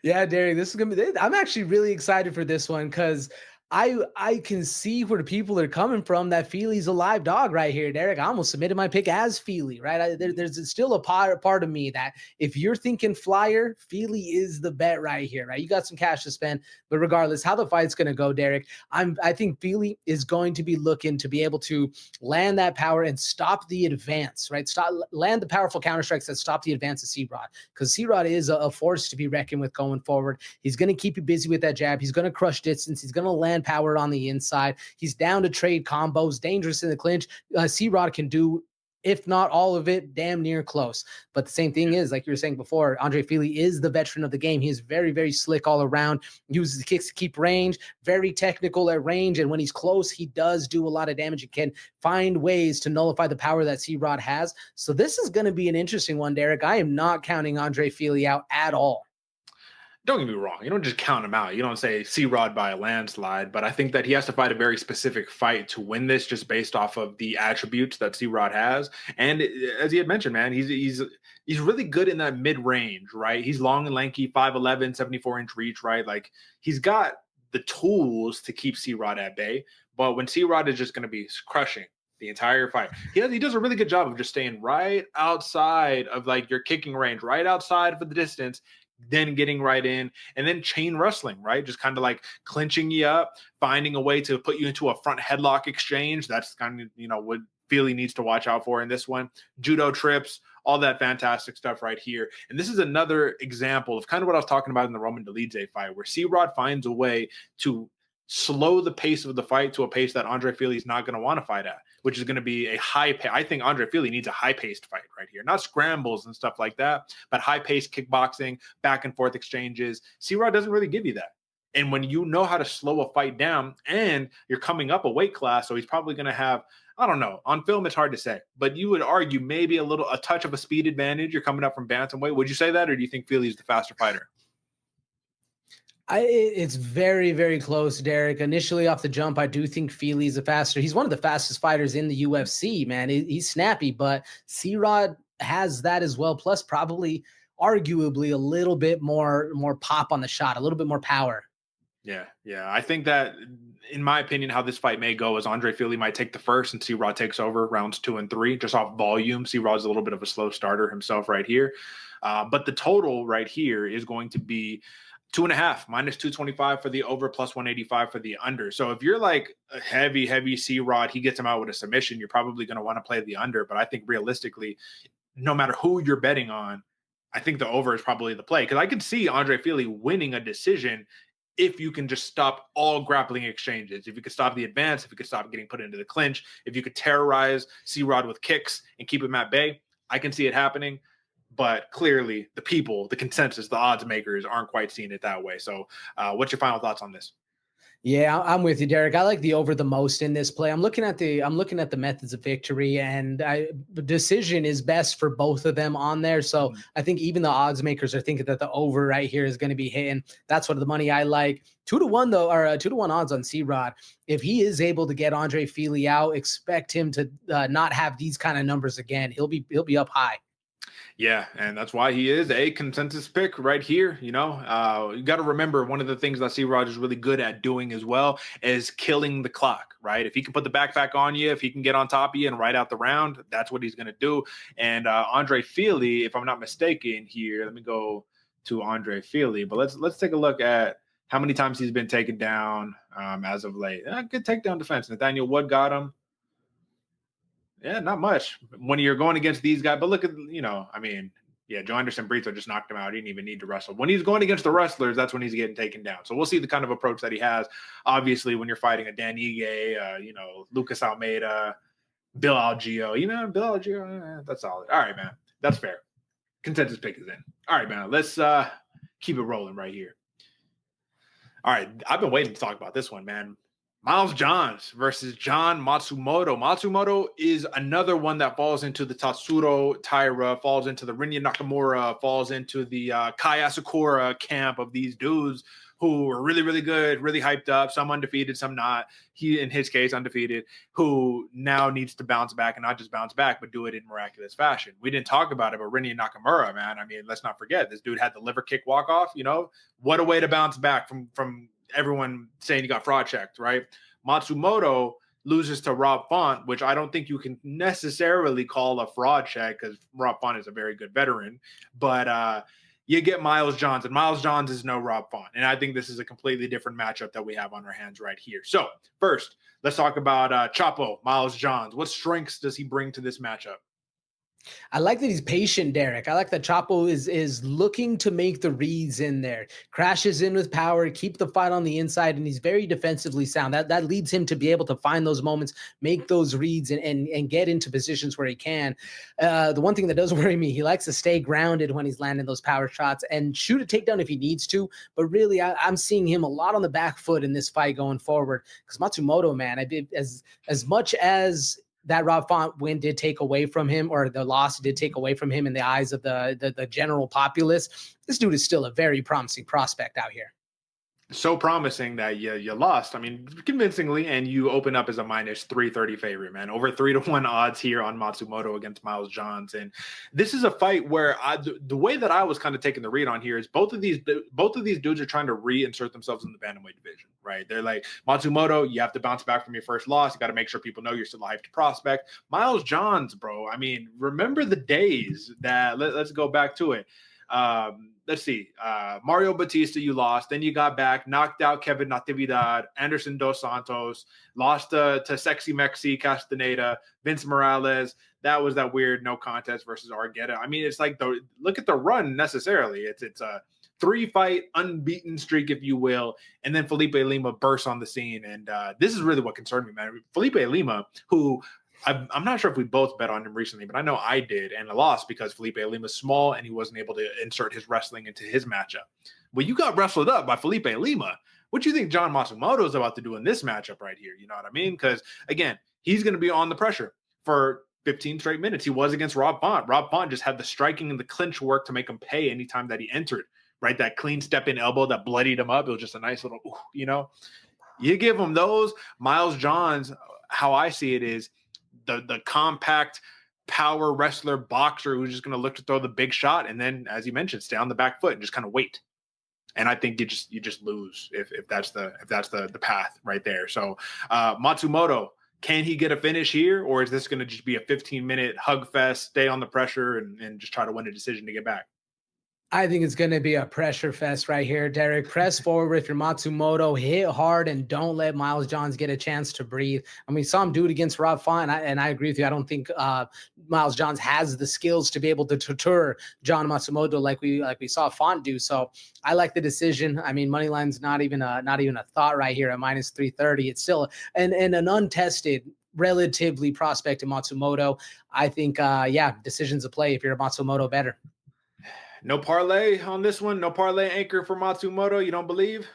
Yeah, Derek, this is gonna be. I'm actually really excited for this one because I can see where the people are coming from. That Fili's a live dog right here, Derek. I almost submitted my pick as Fili, right? There's still a part of me that if you're thinking flyer, Fili is the bet right here, right? You got some cash to spend, but regardless, how the fight's gonna go, Derek, I think Fili is going to be looking to be able to land that power and stop the advance, right? Land the powerful counter strikes that stop the advance of C-Rod, because C-Rod is a force to be reckoned with going forward. He's gonna keep you busy with that jab. He's gonna crush distance. He's gonna land power on the inside. He's down to trade combos, dangerous in the clinch. C-Rod can do, if not all of it, damn near close. But the same thing is, like you were saying before, Andre Fili is the veteran of the game. He is very, very slick all around, uses the kicks to keep range, very technical at range. And when he's close, he does do a lot of damage and can find ways to nullify the power that C-Rod has. So this is going to be an interesting one, Derek. I am not counting Andre Fili out at all. Don't get me wrong. You don't just count him out. You don't say C-Rod by a landslide, but I think that he has to fight a very specific fight to win this just based off of the attributes that C-Rod has. And as he had mentioned, man, he's really good in that mid-range, right? He's long and lanky, 5'11", 74-inch reach, right? Like he's got the tools to keep C-Rod at bay, but when C-Rod is just going to be crushing the entire fight, he does a really good job of just staying right outside of like your kicking range, right outside for the distance, then getting right in, and then chain wrestling, right? Just kind of like clinching you up, finding a way to put you into a front headlock exchange. That's kind of, what Fili needs to watch out for in this one. Judo trips, all that fantastic stuff right here. And this is another example of kind of what I was talking about in the Roman Dolidze fight, where C-Rod finds a way to slow the pace of the fight to a pace that Andre Fili is not going to want to fight at, which is going to be a high pace. I think Andre Fili needs a high-paced fight right here, not scrambles and stuff like that, but high-paced kickboxing, back-and-forth exchanges. C-Rod doesn't really give you that. And when you know how to slow a fight down and you're coming up a weight class, so he's probably going to have I don't know. On film, it's hard to say, but you would argue maybe a touch of a speed advantage. You're coming up from bantamweight. Would you say that, or do you think Fili's the faster fighter? It's very, very close, Derick. Initially off the jump, I do think Fili's a faster. He's one of the fastest fighters in the UFC, man. He's snappy, but C-Rod has that as well. Plus, probably, arguably, a little bit more pop on the shot, a little bit more power. Yeah. I think that, in my opinion, how this fight may go is Andre Fili might take the first and C-Rod takes over rounds 2 and 3, just off volume. C-Rod's a little bit of a slow starter himself right here. But the total right here is going to be 2.5 minus 225 for the over, plus 185 for the under. So if you're like a heavy C-Rod, he gets him out with a submission, you're probably going to want to play the under. But I think realistically, no matter who you're betting on, I think the over is probably the play, because I could see Andre Fili winning a decision if you can just stop all grappling exchanges, if you could stop the advance, if you could stop getting put into the clinch, if you could terrorize C-Rod with kicks and keep him at bay. I can see it happening. But clearly, the people, the consensus, the odds makers aren't quite seeing it that way. So what's your final thoughts on this? Yeah, I'm with you, Derick. I like the over the most in this play. I'm looking at the methods of victory, and the decision is best for both of them on there. So I think even the odds makers are thinking that the over right here is going to be hitting. That's what the money I like. 2-1 though, or 2-1 odds on C-Rod. If he is able to get Andre Fili out, expect him to not have these kind of numbers again. He'll be up high. Yeah, and that's why he is a consensus pick right here. You know, you got to remember, one of the things that C-Rod is really good at doing as well is killing the clock, right? If he can put the backpack on you, if he can get on top of you and ride out the round, that's what he's going to do. And Andre Fili, if I'm not mistaken here, let me go to Andre Fili, but let's take a look at how many times he's been taken down as of late. Good takedown defense. Nathaniel Wood got him. Yeah, not much when you're going against these guys. But look at, Joe Anderson Brito just knocked him out. He didn't even need to wrestle. When he's going against the wrestlers, that's when he's getting taken down. So we'll see the kind of approach that he has. Obviously, when you're fighting a Dan Ige, Lucas Almeida, Bill Algeo, Bill Algeo, that's solid. All right, man. That's fair. Consensus pick is in. All right, man. Let's keep it rolling right here. All right. I've been waiting to talk about this one, man. Miles Johns versus John Matsumoto. Matsumoto is another one that falls into the Tatsuro Taira, falls into the Rinya Nakamura, falls into the Kai Asakura camp of these dudes who are really, really good, really hyped up, some undefeated, some not. He, in his case, undefeated, who now needs to bounce back, and not just bounce back, but do it in miraculous fashion. We didn't talk about it, but Rinya Nakamura, man, let's not forget, this dude had the liver kick walk-off, What a way to bounce back from everyone saying you got fraud checked, right? Matsumoto loses to Rob Font, which I don't think you can necessarily call a fraud check, because Rob Font is a very good veteran. But you get Miles Johns, and Miles Johns is no Rob Font. And I think this is a completely different matchup that we have on our hands right here. So first, let's talk about Chapo, Miles Johns. What strengths does he bring to this matchup? I like that he's patient, Derick. I like that Chapo is looking to make the reads in there, crashes in with power, keep the fight on the inside, and he's very defensively sound. That leads him to be able to find those moments, make those reads, and get into positions where he can. The one thing that does worry me, he likes to stay grounded when he's landing those power shots and shoot a takedown if he needs to. But really, I'm seeing him a lot on the back foot in this fight going forward, because Matsumoto, man, as much as that Rob Font win did take away from him, or the loss did take away from him in the eyes of the general populace, this dude is still a very promising prospect out here. So promising that you lost, convincingly, and you open up as a minus 330 favorite, man. Over 3-1 odds here on Matsumoto against Miles Johns. And this is a fight where the way that I was kind of taking the read on here is both of these dudes are trying to reinsert themselves in the bantamweight division, right? They're like, Matsumoto, you have to bounce back from your first loss. You got to make sure people know you're still a hyped prospect. Miles Johns, bro, remember the days that, let's go back to it. Let's see. Mario Batista, you lost. Then you got back, knocked out Kevin Natividad, Anderson Dos Santos, lost to Sexy Mexi Castaneda, Vince Morales. That was that weird no contest versus Argueta. It's like look at the run necessarily. It's a 3-fight unbeaten streak, if you will. And then Felipe Lima bursts on the scene. And this is really what concerned me, man. Felipe Lima, who I'm not sure if we both bet on him recently, but I know I did, and I lost because Felipe Lima's small and he wasn't able to insert his wrestling into his matchup. Well, you got wrestled up by Felipe Lima. What do you think John Matsumoto is about to do in this matchup right here? You know what I mean? Because, again, he's going to be on the pressure for 15 straight minutes. He was against Rob Font. Rob Font just had the striking and the clinch work to make him pay anytime that he entered, right? That clean step-in elbow that bloodied him up. It was just a nice little, You give him those. Miles Johns, how I see it is the compact power wrestler boxer who's just going to look to throw the big shot. And then, as you mentioned, stay on the back foot and just kind of wait. And I think you just lose if that's the path right there. So Matsumoto, can he get a finish here, or is this going to just be a 15-minute hug fest, stay on the pressure, and just try to win a decision to get back? I think it's going to be a pressure fest right here, Derick. Press forward if you're Matsumoto, hit hard, and don't let Miles Johns get a chance to breathe. I mean, saw him do it against Rob Font, and I agree with you. I don't think Miles Johns has the skills to be able to deter John Matsumoto like we saw Font do. So I like the decision. I mean, money line's not even a thought right here at minus 330. It's still an untested, relatively prospect in Matsumoto. I think, decisions to play if you're a Matsumoto better. No parlay on this one. No parlay anchor for Matsumoto. You don't believe?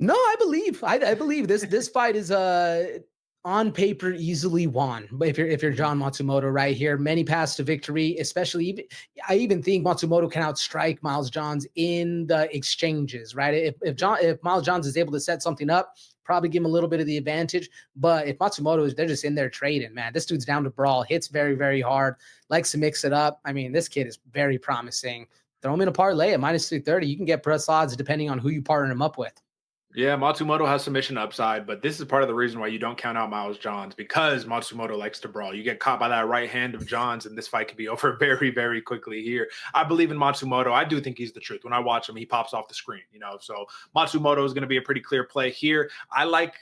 No, I believe. I believe this fight is on paper easily won. But if you're John Matsumoto right here, many paths to victory. Especially, I even think Matsumoto can outstrike Miles Johns in the exchanges. Right? If Miles Johns is able to set something up, probably give him a little bit of the advantage. But if Matsumoto they're just in there trading, man. This dude's down to brawl, hits very, very hard, likes to mix it up. I mean, this kid is very promising. Throw him in a parlay at minus 330. You can get plus odds depending on who you partner him up with. Yeah, Matsumoto has submission upside, but this is part of the reason why you don't count out Miles Johns, because Matsumoto likes to brawl. You get caught by that right hand of Johns, and this fight could be over very, very quickly here. I believe in Matsumoto. I do think he's the truth. When I watch him, he pops off the screen, So Matsumoto is going to be a pretty clear play here. I like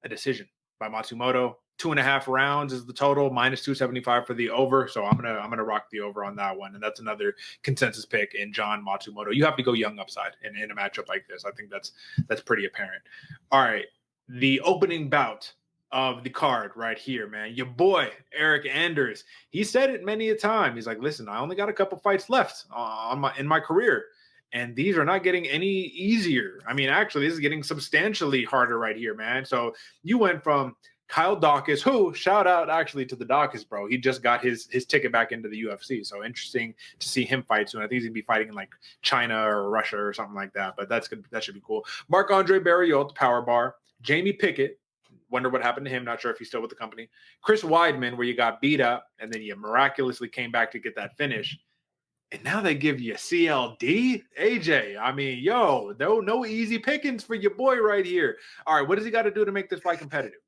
a decision by Matsumoto. 2.5 rounds is the total, minus 275 for the over. So I'm gonna rock the over on that one, and that's another consensus pick in John Matsumoto. You have to go young upside in a matchup like this. I think that's pretty apparent. All right, the opening bout of the card right here, man. Your boy Derick Anders. He said it many a time. He's like, listen, I only got a couple fights left in my career, and these are not getting any easier. I mean, actually, this is getting substantially harder right here, man. So you went from Kyle Dawkins, who, shout out actually to the Dawkins, bro. He just got his ticket back into the UFC. So interesting to see him fight soon. I think he's going to be fighting in like China or Russia or something like that. But that should be cool. Marc-Andre Barriault, the power bar. Jamie Pickett. Wonder what happened to him. Not sure if he's still with the company. Chris Weidman, where you got beat up and then you miraculously came back to get that finish. And now they give you CLD, AJ. I mean, no easy pickings for your boy right here. All right, what does he got to do to make this fight competitive?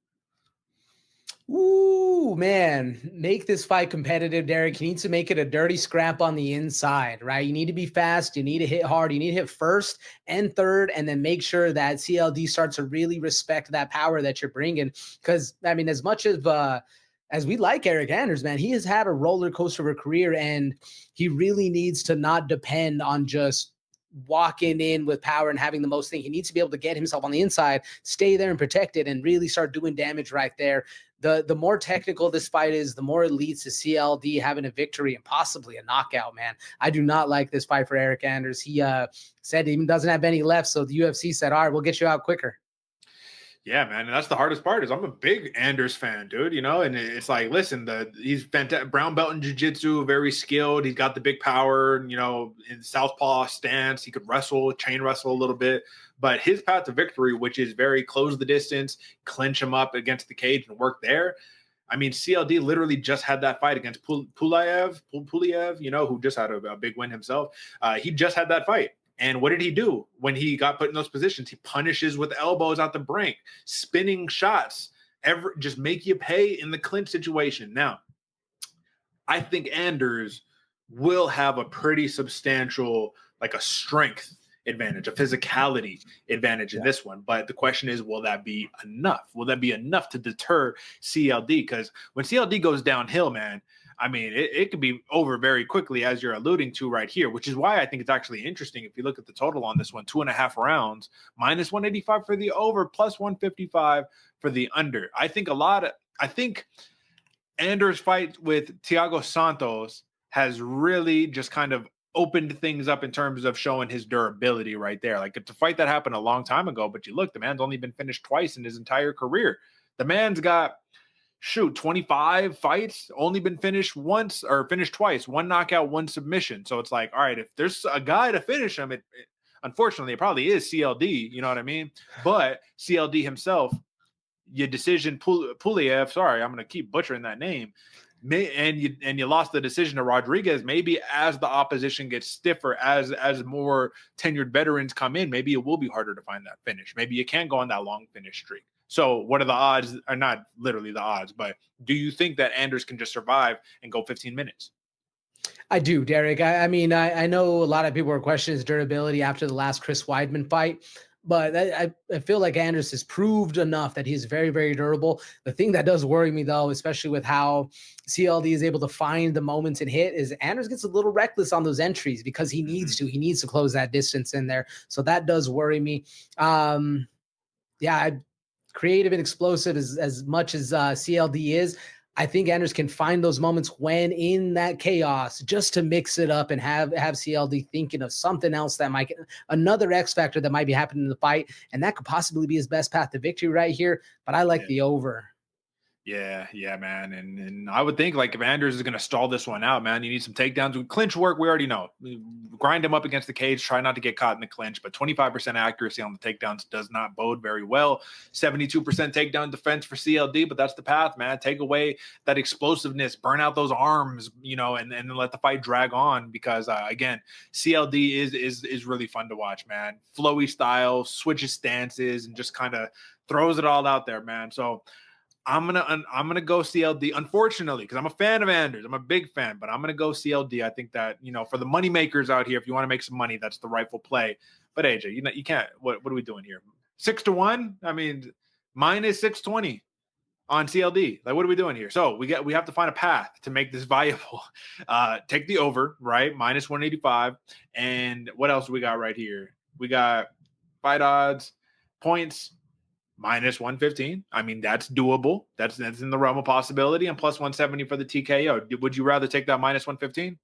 Ooh, man, make this fight competitive, Derick. You need to make it a dirty scrap on the inside, right? You need to be fast. You need to hit hard. You need to hit first and third, and then make sure that CLD starts to really respect that power that you're bringing. Because, I mean, as much as we like Derick Anders, man, he has had a roller coaster of a career, and he really needs to not depend on just walking in with power and having the most thing. He needs to be able to get himself on the inside, stay there and protect it, and really start doing damage right there. The more technical this fight is, the more it leads to CLD having a victory and possibly a knockout, man. I do not like this fight for Derick Anders. He said he doesn't have any left, so the UFC said, all right, we'll get you out quicker. Yeah, man, and that's the hardest part. Is I'm a big Anders fan, dude. And it's like, listen, he's fantastic, brown belt in jiu-jitsu, very skilled. He's got the big power, in southpaw stance. He could chain wrestle a little bit. But his path to victory, which is very close the distance, clinch him up against the cage and work there. I mean, CLD literally just had that fight against Puliev, who just had a big win himself. He just had that fight. And what did he do when he got put in those positions? He punishes with elbows out the brink, spinning shots, just make you pay in the clinch situation. Now, I think Anders will have a pretty substantial, like a strength advantage, a physicality advantage in this one. But the question is, will that be enough? Will that be enough to deter CLD? Because when CLD goes downhill, man, I mean, it could be over very quickly, as you're alluding to right here, which is why I think it's actually interesting. If you look at the total on this one, 2.5 rounds, minus 185 for the over, plus 155 for the under. I think Anders' fight with Thiago Santos has really just kind of opened things up in terms of showing his durability right there. Like, it's a fight that happened a long time ago, but you look, the man's only been finished twice in his entire career. The man's got shoot, 25 fights, only been finished once or finished twice, one knockout, one submission. So it's like, all right, if there's a guy to finish him, unfortunately, it probably is CLD. You know what I mean? But CLD himself, your decision, Puliev, sorry, I'm going to keep butchering that name. And you lost the decision to Rodriguez. Maybe as the opposition gets stiffer, as more tenured veterans come in, maybe it will be harder to find that finish. Maybe you can't go on that long finish streak. So what are the odds? Are not literally the odds, but do you think that Anders can just survive and go 15 minutes? I do, Derick. I mean, I know a lot of people were questioning his durability after the last Chris Weidman fight, but I feel like Anders has proved enough that he's very, very durable. The thing that does worry me, though, especially with how CLD is able to find the moments and hit, is Anders gets a little reckless on those entries because he needs to. He needs to close that distance in there. So that does worry me. Creative and explosive as much as CLD is. I think Anders can find those moments when in that chaos just to mix it up and have CLD thinking of something else that might another X factor that might be happening in the fight. And that could possibly be his best path to victory right here. But I like the over. Yeah, man. And I would think like if Anders is going to stall this one out, man, you need some takedowns. With clinch work, we already know. Grind him up against the cage, try not to get caught in the clinch, but 25% accuracy on the takedowns does not bode very well. 72% takedown defense for CLD, but that's the path, man. Take away that explosiveness, burn out those arms, and then let the fight drag on because, again, CLD is really fun to watch, man. Flowy style, switches stances, and just kind of throws it all out there, man. So I'm gonna go CLD, unfortunately, because I'm a fan of Anders. I'm a big fan, but I'm gonna go CLD. I think that for the money makers out here, if you want to make some money, that's the rightful play. But AJ, you can't. What are we doing here? 6-1. I mean, minus 620 on CLD. Like, what are we doing here? So we have to find a path to make this viable. Take the over, right? Minus 185. And what else do we got right here? We got fight odds, points. Minus 115. I mean, that's doable. That's in the realm of possibility. And plus 170 for the TKO. Would you rather take that minus 115?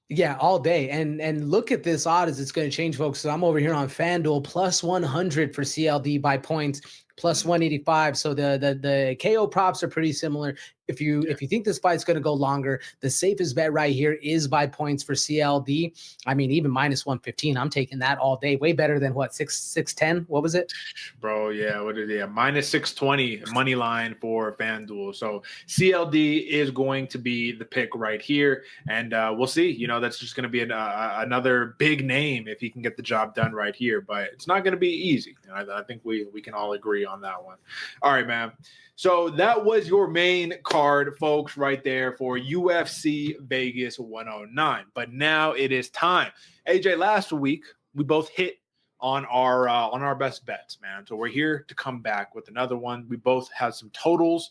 Yeah, all day. And look at this odd as it's going to change, folks. So I'm over here on FanDuel, plus 100 for CLD by points, plus 185. So the KO props are pretty similar. If you think this fight's going to go longer, the safest bet right here is by points for CLD. I mean, even minus 115, I'm taking that all day. Way better than what, 610? What was it? Bro, yeah, what is it? Minus 620 money line for FanDuel. So CLD is going to be the pick right here. And we'll see. That's just going to be another big name if he can get the job done right here. But it's not going to be easy. I think we can all agree on that one. All right, man. So that was your main card, folks, right there for UFC Vegas 109. But now it is time. AJ, last week we both hit on our best bets, man. So we're here to come back with another one. We both have some totals.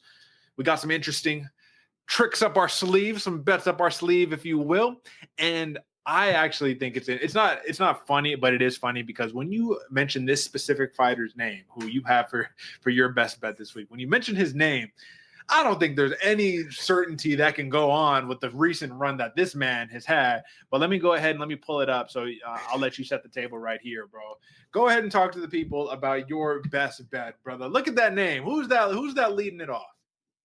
We got some interesting tricks up our sleeve, some bets up our sleeve, if you will. And I actually think it's not funny, but it is funny because when you mention this specific fighter's name, who you have for your best bet this week, when you mention his name, I don't think there's any certainty that can go on with the recent run that this man has had. But let me go ahead and let me pull it up. So I'll let you set the table right here, bro. Go ahead and talk to the people about your best bet, brother. Look at that name. Who's that leading it off?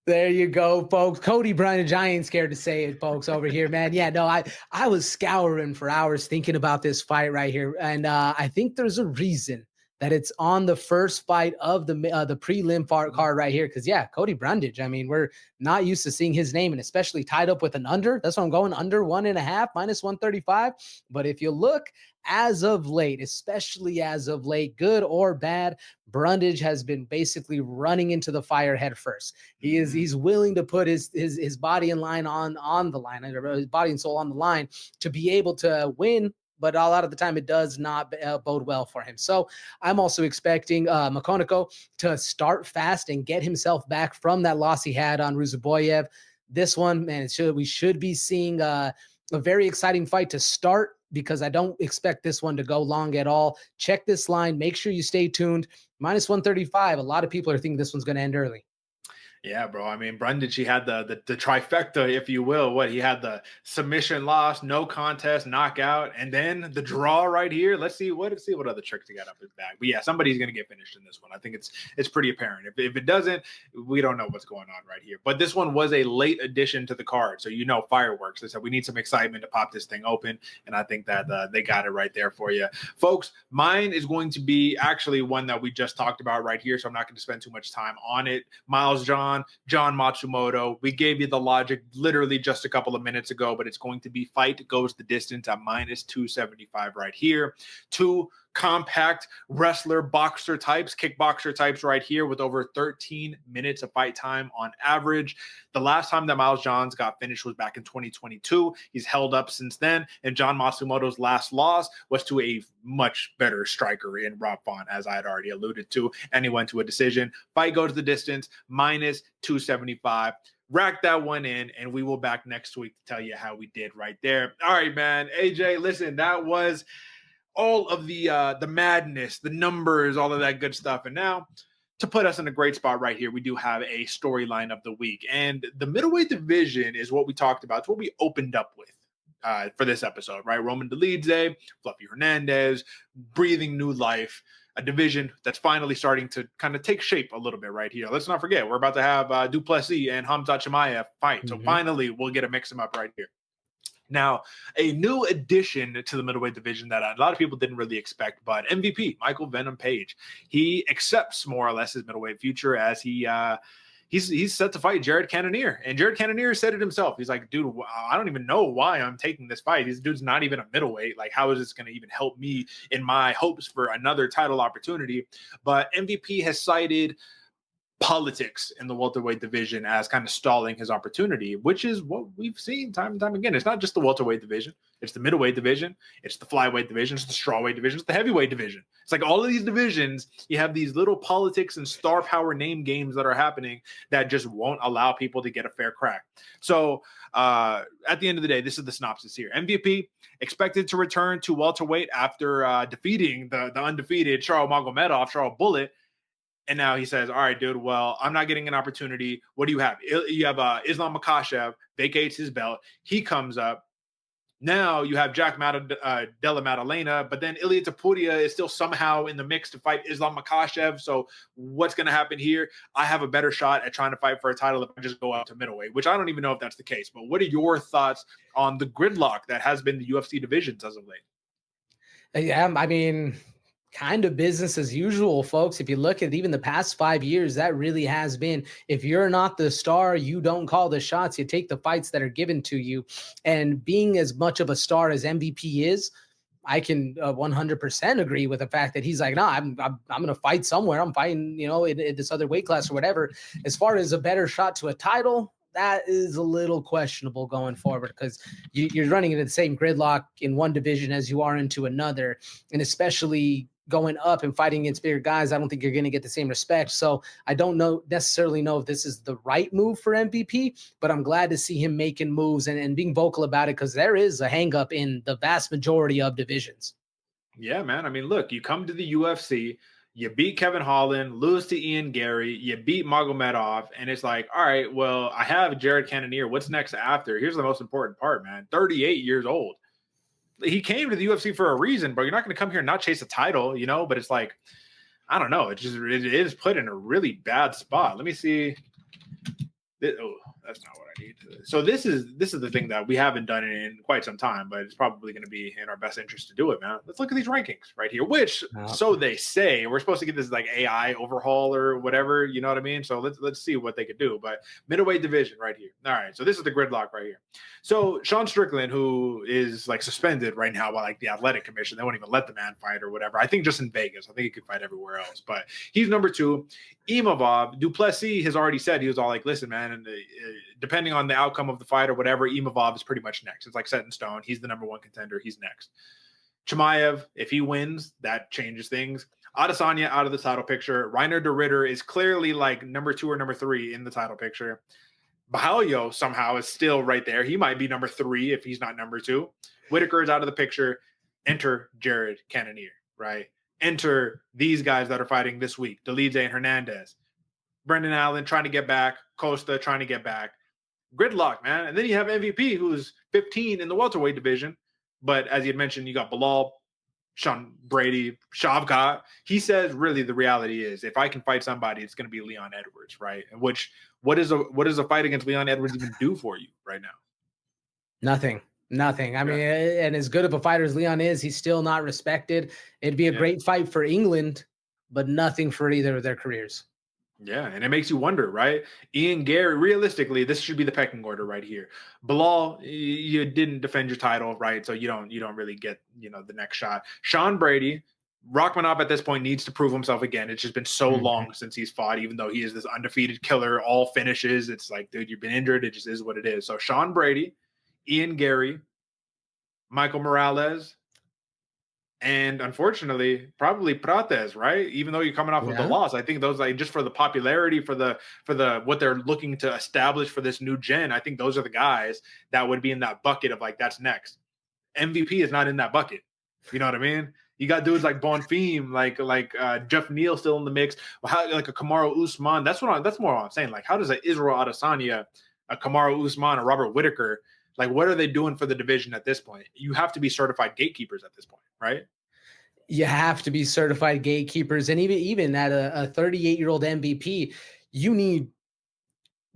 There you go, folks. Cody Bryant, I ain't scared to say it, folks, over here, man. Yeah, no, I was scouring for hours thinking about this fight right here. And I think there's a reason that it's on the first fight of the prelim card right here. Because, yeah, Cody Brundage, I mean, we're not used to seeing his name, and especially tied up with an under. That's what I'm going, under 1.5, minus 135. But if you look as of late, especially as of late, good or bad, Brundage has been basically running into the fire head first. He's willing to put his body and line on the line, his body and soul on the line to be able to win. But a lot of the time, it does not bode well for him. So I'm also expecting Makoniko to start fast and get himself back from that loss he had on Ruziboyev. This one, man, we should be seeing a very exciting fight to start, because I don't expect this one to go long at all. Check this line. Make sure you stay tuned. Minus 135. A lot of people are thinking this one's going to end early. Yeah, bro. I mean, Brundage, he had the trifecta, if you will. What he had the submission loss, no contest, knockout, and then the draw right here. Let's see what other tricks he got up his bag. But yeah, somebody's gonna get finished in this one. I think it's pretty apparent. If it doesn't, we don't know what's going on right here. But this one was a late addition to the card, so fireworks. They said we need some excitement to pop this thing open, and I think that they got it right there for you, folks. Mine is going to be actually one that we just talked about right here, so I'm not going to spend too much time on it. John Matsumoto. We gave you the logic literally just a couple of minutes ago, but it's going to be fight goes the distance at minus 275 right here. Two compact wrestler boxer types, kickboxer types right here with over 13 minutes of fight time on average. The last time that Miles Johns got finished was back in 2022. He's held up since then, and John Matsumoto's last loss was to a much better striker in Rob Font, as I had already alluded to, and he went to a decision. Fight goes the distance, minus 275. Rack that one in, and we will back next week to tell you how we did right there. All right, man. AJ, listen, that was all of the madness, the numbers, all of that good stuff. And now, to put us in a great spot right here, we do have a storyline of the week. And the middleweight division is what we talked about. It's what we opened up with for this episode, right? Roman Dolidze, Fluffy Hernandez, breathing new life. A division that's finally starting to kind of take shape a little bit right here. Let's not forget, we're about to have Duplessis and Hamzat Chimaev fight. So finally, we'll get to mix them up right here. Now, a new addition to the middleweight division that a lot of people didn't really expect, but MVP, Michael Venom Page, he accepts more or less his middleweight future as he's set to fight Jared Cannonier. And Jared Cannonier said it himself. He's like, dude, I don't even know why I'm taking this fight. This dude's not even a middleweight. Like, how is this going to even help me in my hopes for another title opportunity? But MVP has cited politics in the welterweight division as kind of stalling his opportunity, which is what we've seen time and time again. It's not just the welterweight division, it's the middleweight division, it's the flyweight division, it's the strawweight division, it's the heavyweight division. It's like all of these divisions, you have these little politics and star power name games that are happening that just won't allow people to get a fair crack. So at the end of the day, this is the synopsis here. MVP expected to return to welterweight after defeating the undefeated Charles Magomedov, Charles Bullet. And now he says, all right, dude, well, I'm not getting an opportunity. What do you have? You have Islam Makhachev, vacates his belt. He comes up. Now you have Jack Della Maddalena, but then Ilia Topuria is still somehow in the mix to fight Islam Makhachev. So what's going to happen here? I have a better shot at trying to fight for a title if I just go out to middleweight, which I don't even know if that's the case. But what are your thoughts on the gridlock that has been the UFC divisions as of late? Yeah, I mean, kind of business as usual, folks. If you look at even the past 5 years, that really has been, if you're not the star, you don't call the shots, you take the fights that are given to you. And being as much of a star as MVP is, I can 100% agree with the fact that he's like, nah, I'm going to fight somewhere. I'm fighting, in this other weight class or whatever. As far as a better shot to a title, that is a little questionable going forward because you're running into the same gridlock in one division as you are into another. And especially going up and fighting against bigger guys, I don't think you're going to get the same respect. So I don't necessarily know if this is the right move for MVP, but I'm glad to see him making moves and being vocal about it because there is a hang up in the vast majority of divisions. Yeah, man. I mean, look, you come to the UFC, you beat Kevin Holland, lose to Ian Gary, you beat Magomedov, and it's like, all right, well, I have Jared Cannonier. What's next after? Here's the most important part, man. 38 years old. He came to the UFC for a reason, but you're not going to come here and not chase a title, but it's like, I don't know. It is put in a really bad spot. Let me see. Oh, that's not what I need. So this is the thing that we haven't done in quite some time, but it's probably going to be in our best interest to do it, man. Let's look at these rankings right here, which so they say we're supposed to get this like AI overhaul or whatever, you know what I mean? So let's see what they could do. But middleweight division right here. All right, so this is the gridlock right here. So Sean Strickland, who is like suspended right now by like the athletic commission, they won't even let the man fight or whatever. I think just in Vegas. I think he could fight everywhere else, but he's number 2. Imavov, Duplessis has already said, he was all like, listen, man, and depending on the outcome of the fight or whatever, Imavov is pretty much next. It's like set in stone. He's the number 1 contender. He's next. Chimaev, if he wins, that changes things. Adesanya out of the title picture. Reiner de Ritter is clearly like number 2 or number 3 in the title picture. Bahalio somehow is still right there. He might be number 3 if he's not number 2. Whitaker is out of the picture. Enter Jared Cannonier, right? Enter these guys that are fighting this week, Dolidze and Hernandez. Brendan Allen trying to get back, Costa trying to get back. Gridlock, man. And then you have MVP, who's 15 in the welterweight division. But as you had mentioned, you got Bilal, Sean Brady, Shavkat. He says really the reality is if I can fight somebody, it's going to be Leon Edwards, right? And what does a fight against Leon Edwards even do for you right now? Nothing. I mean, and as good of a fighter as Leon is, he's still not respected. It'd be a great fight for England, but nothing for either of their careers. Yeah, and it makes you wonder, right? Ian Gary, realistically, this should be the pecking order right here. Bilal, you didn't defend your title, right? So you don't really get, the next shot. Sean Brady, Rachmanov at this point needs to prove himself again. It's just been so long since he's fought, even though he is this undefeated killer, all finishes. It's like, dude, you've been injured. It just is what it is. So Sean Brady, Ian Gary, Michael Morales, and unfortunately, probably Prates, right? Even though you're coming off of the loss, I think those, like, just for the popularity, for the what they're looking to establish for this new gen, I think those are the guys that would be in that bucket of like, that's next. MVP is not in that bucket. You know what I mean? You got dudes like Bonfim, like Jeff Neal still in the mix. Like a Kamaru Usman. That's more what I'm saying. Like, how does a Israel Adesanya, a Kamaru Usman, a Robert Whittaker, like, what are they doing for the division at this point? You have to be certified gatekeepers at this point, right? You have to be certified gatekeepers. And even at a 38-year-old MVP, you need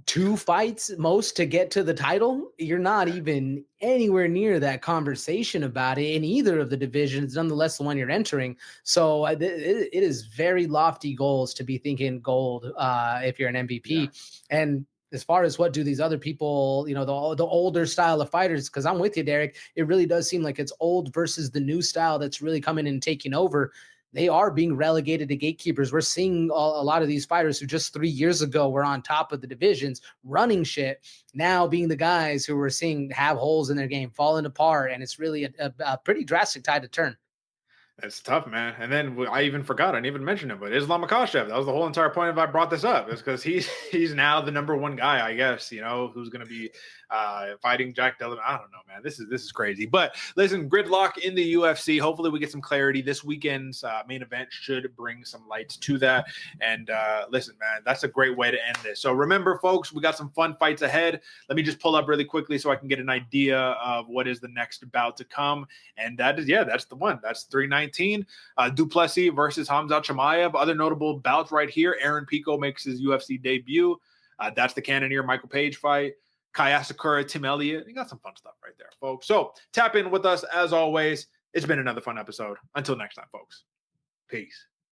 2 fights most to get to the title. You're not even anywhere near that conversation about it in either of the divisions, nonetheless the one you're entering. So it is very lofty goals to be thinking gold if you're an MVP. And as far as what do these other people, the older style of fighters, because I'm with you, Derek, it really does seem like it's old versus the new style that's really coming in and taking over. They are being relegated to gatekeepers. We're seeing a lot of these fighters who just 3 years ago were on top of the divisions, running shit, now being the guys who we're seeing have holes in their game, falling apart, and it's really a pretty drastic tide to turn. It's tough, man. And then I even forgot, I didn't even mention it, but Islam Makhachev, that was the whole entire point of I brought this up, is because he's now the number 1 guy, I guess, who's going to be fighting Jack Dillon. I don't know, man. This is crazy. But listen, gridlock in the UFC. Hopefully we get some clarity. This weekend's main event should bring some lights to that. And listen, man, that's a great way to end this. So remember, folks, we got some fun fights ahead. Let me just pull up really quickly so I can get an idea of what is the next bout to come. And that's the one. That's 319. Duplessis versus Hamzat Chimaev. Other notable bouts right here. Aaron Pico makes his UFC debut. That's the Cannonier Michael Page fight. Kaya Sakura, Tim Elliott. You got some fun stuff right there, folks. So tap in with us as always. It's been another fun episode. Until next time, folks. Peace.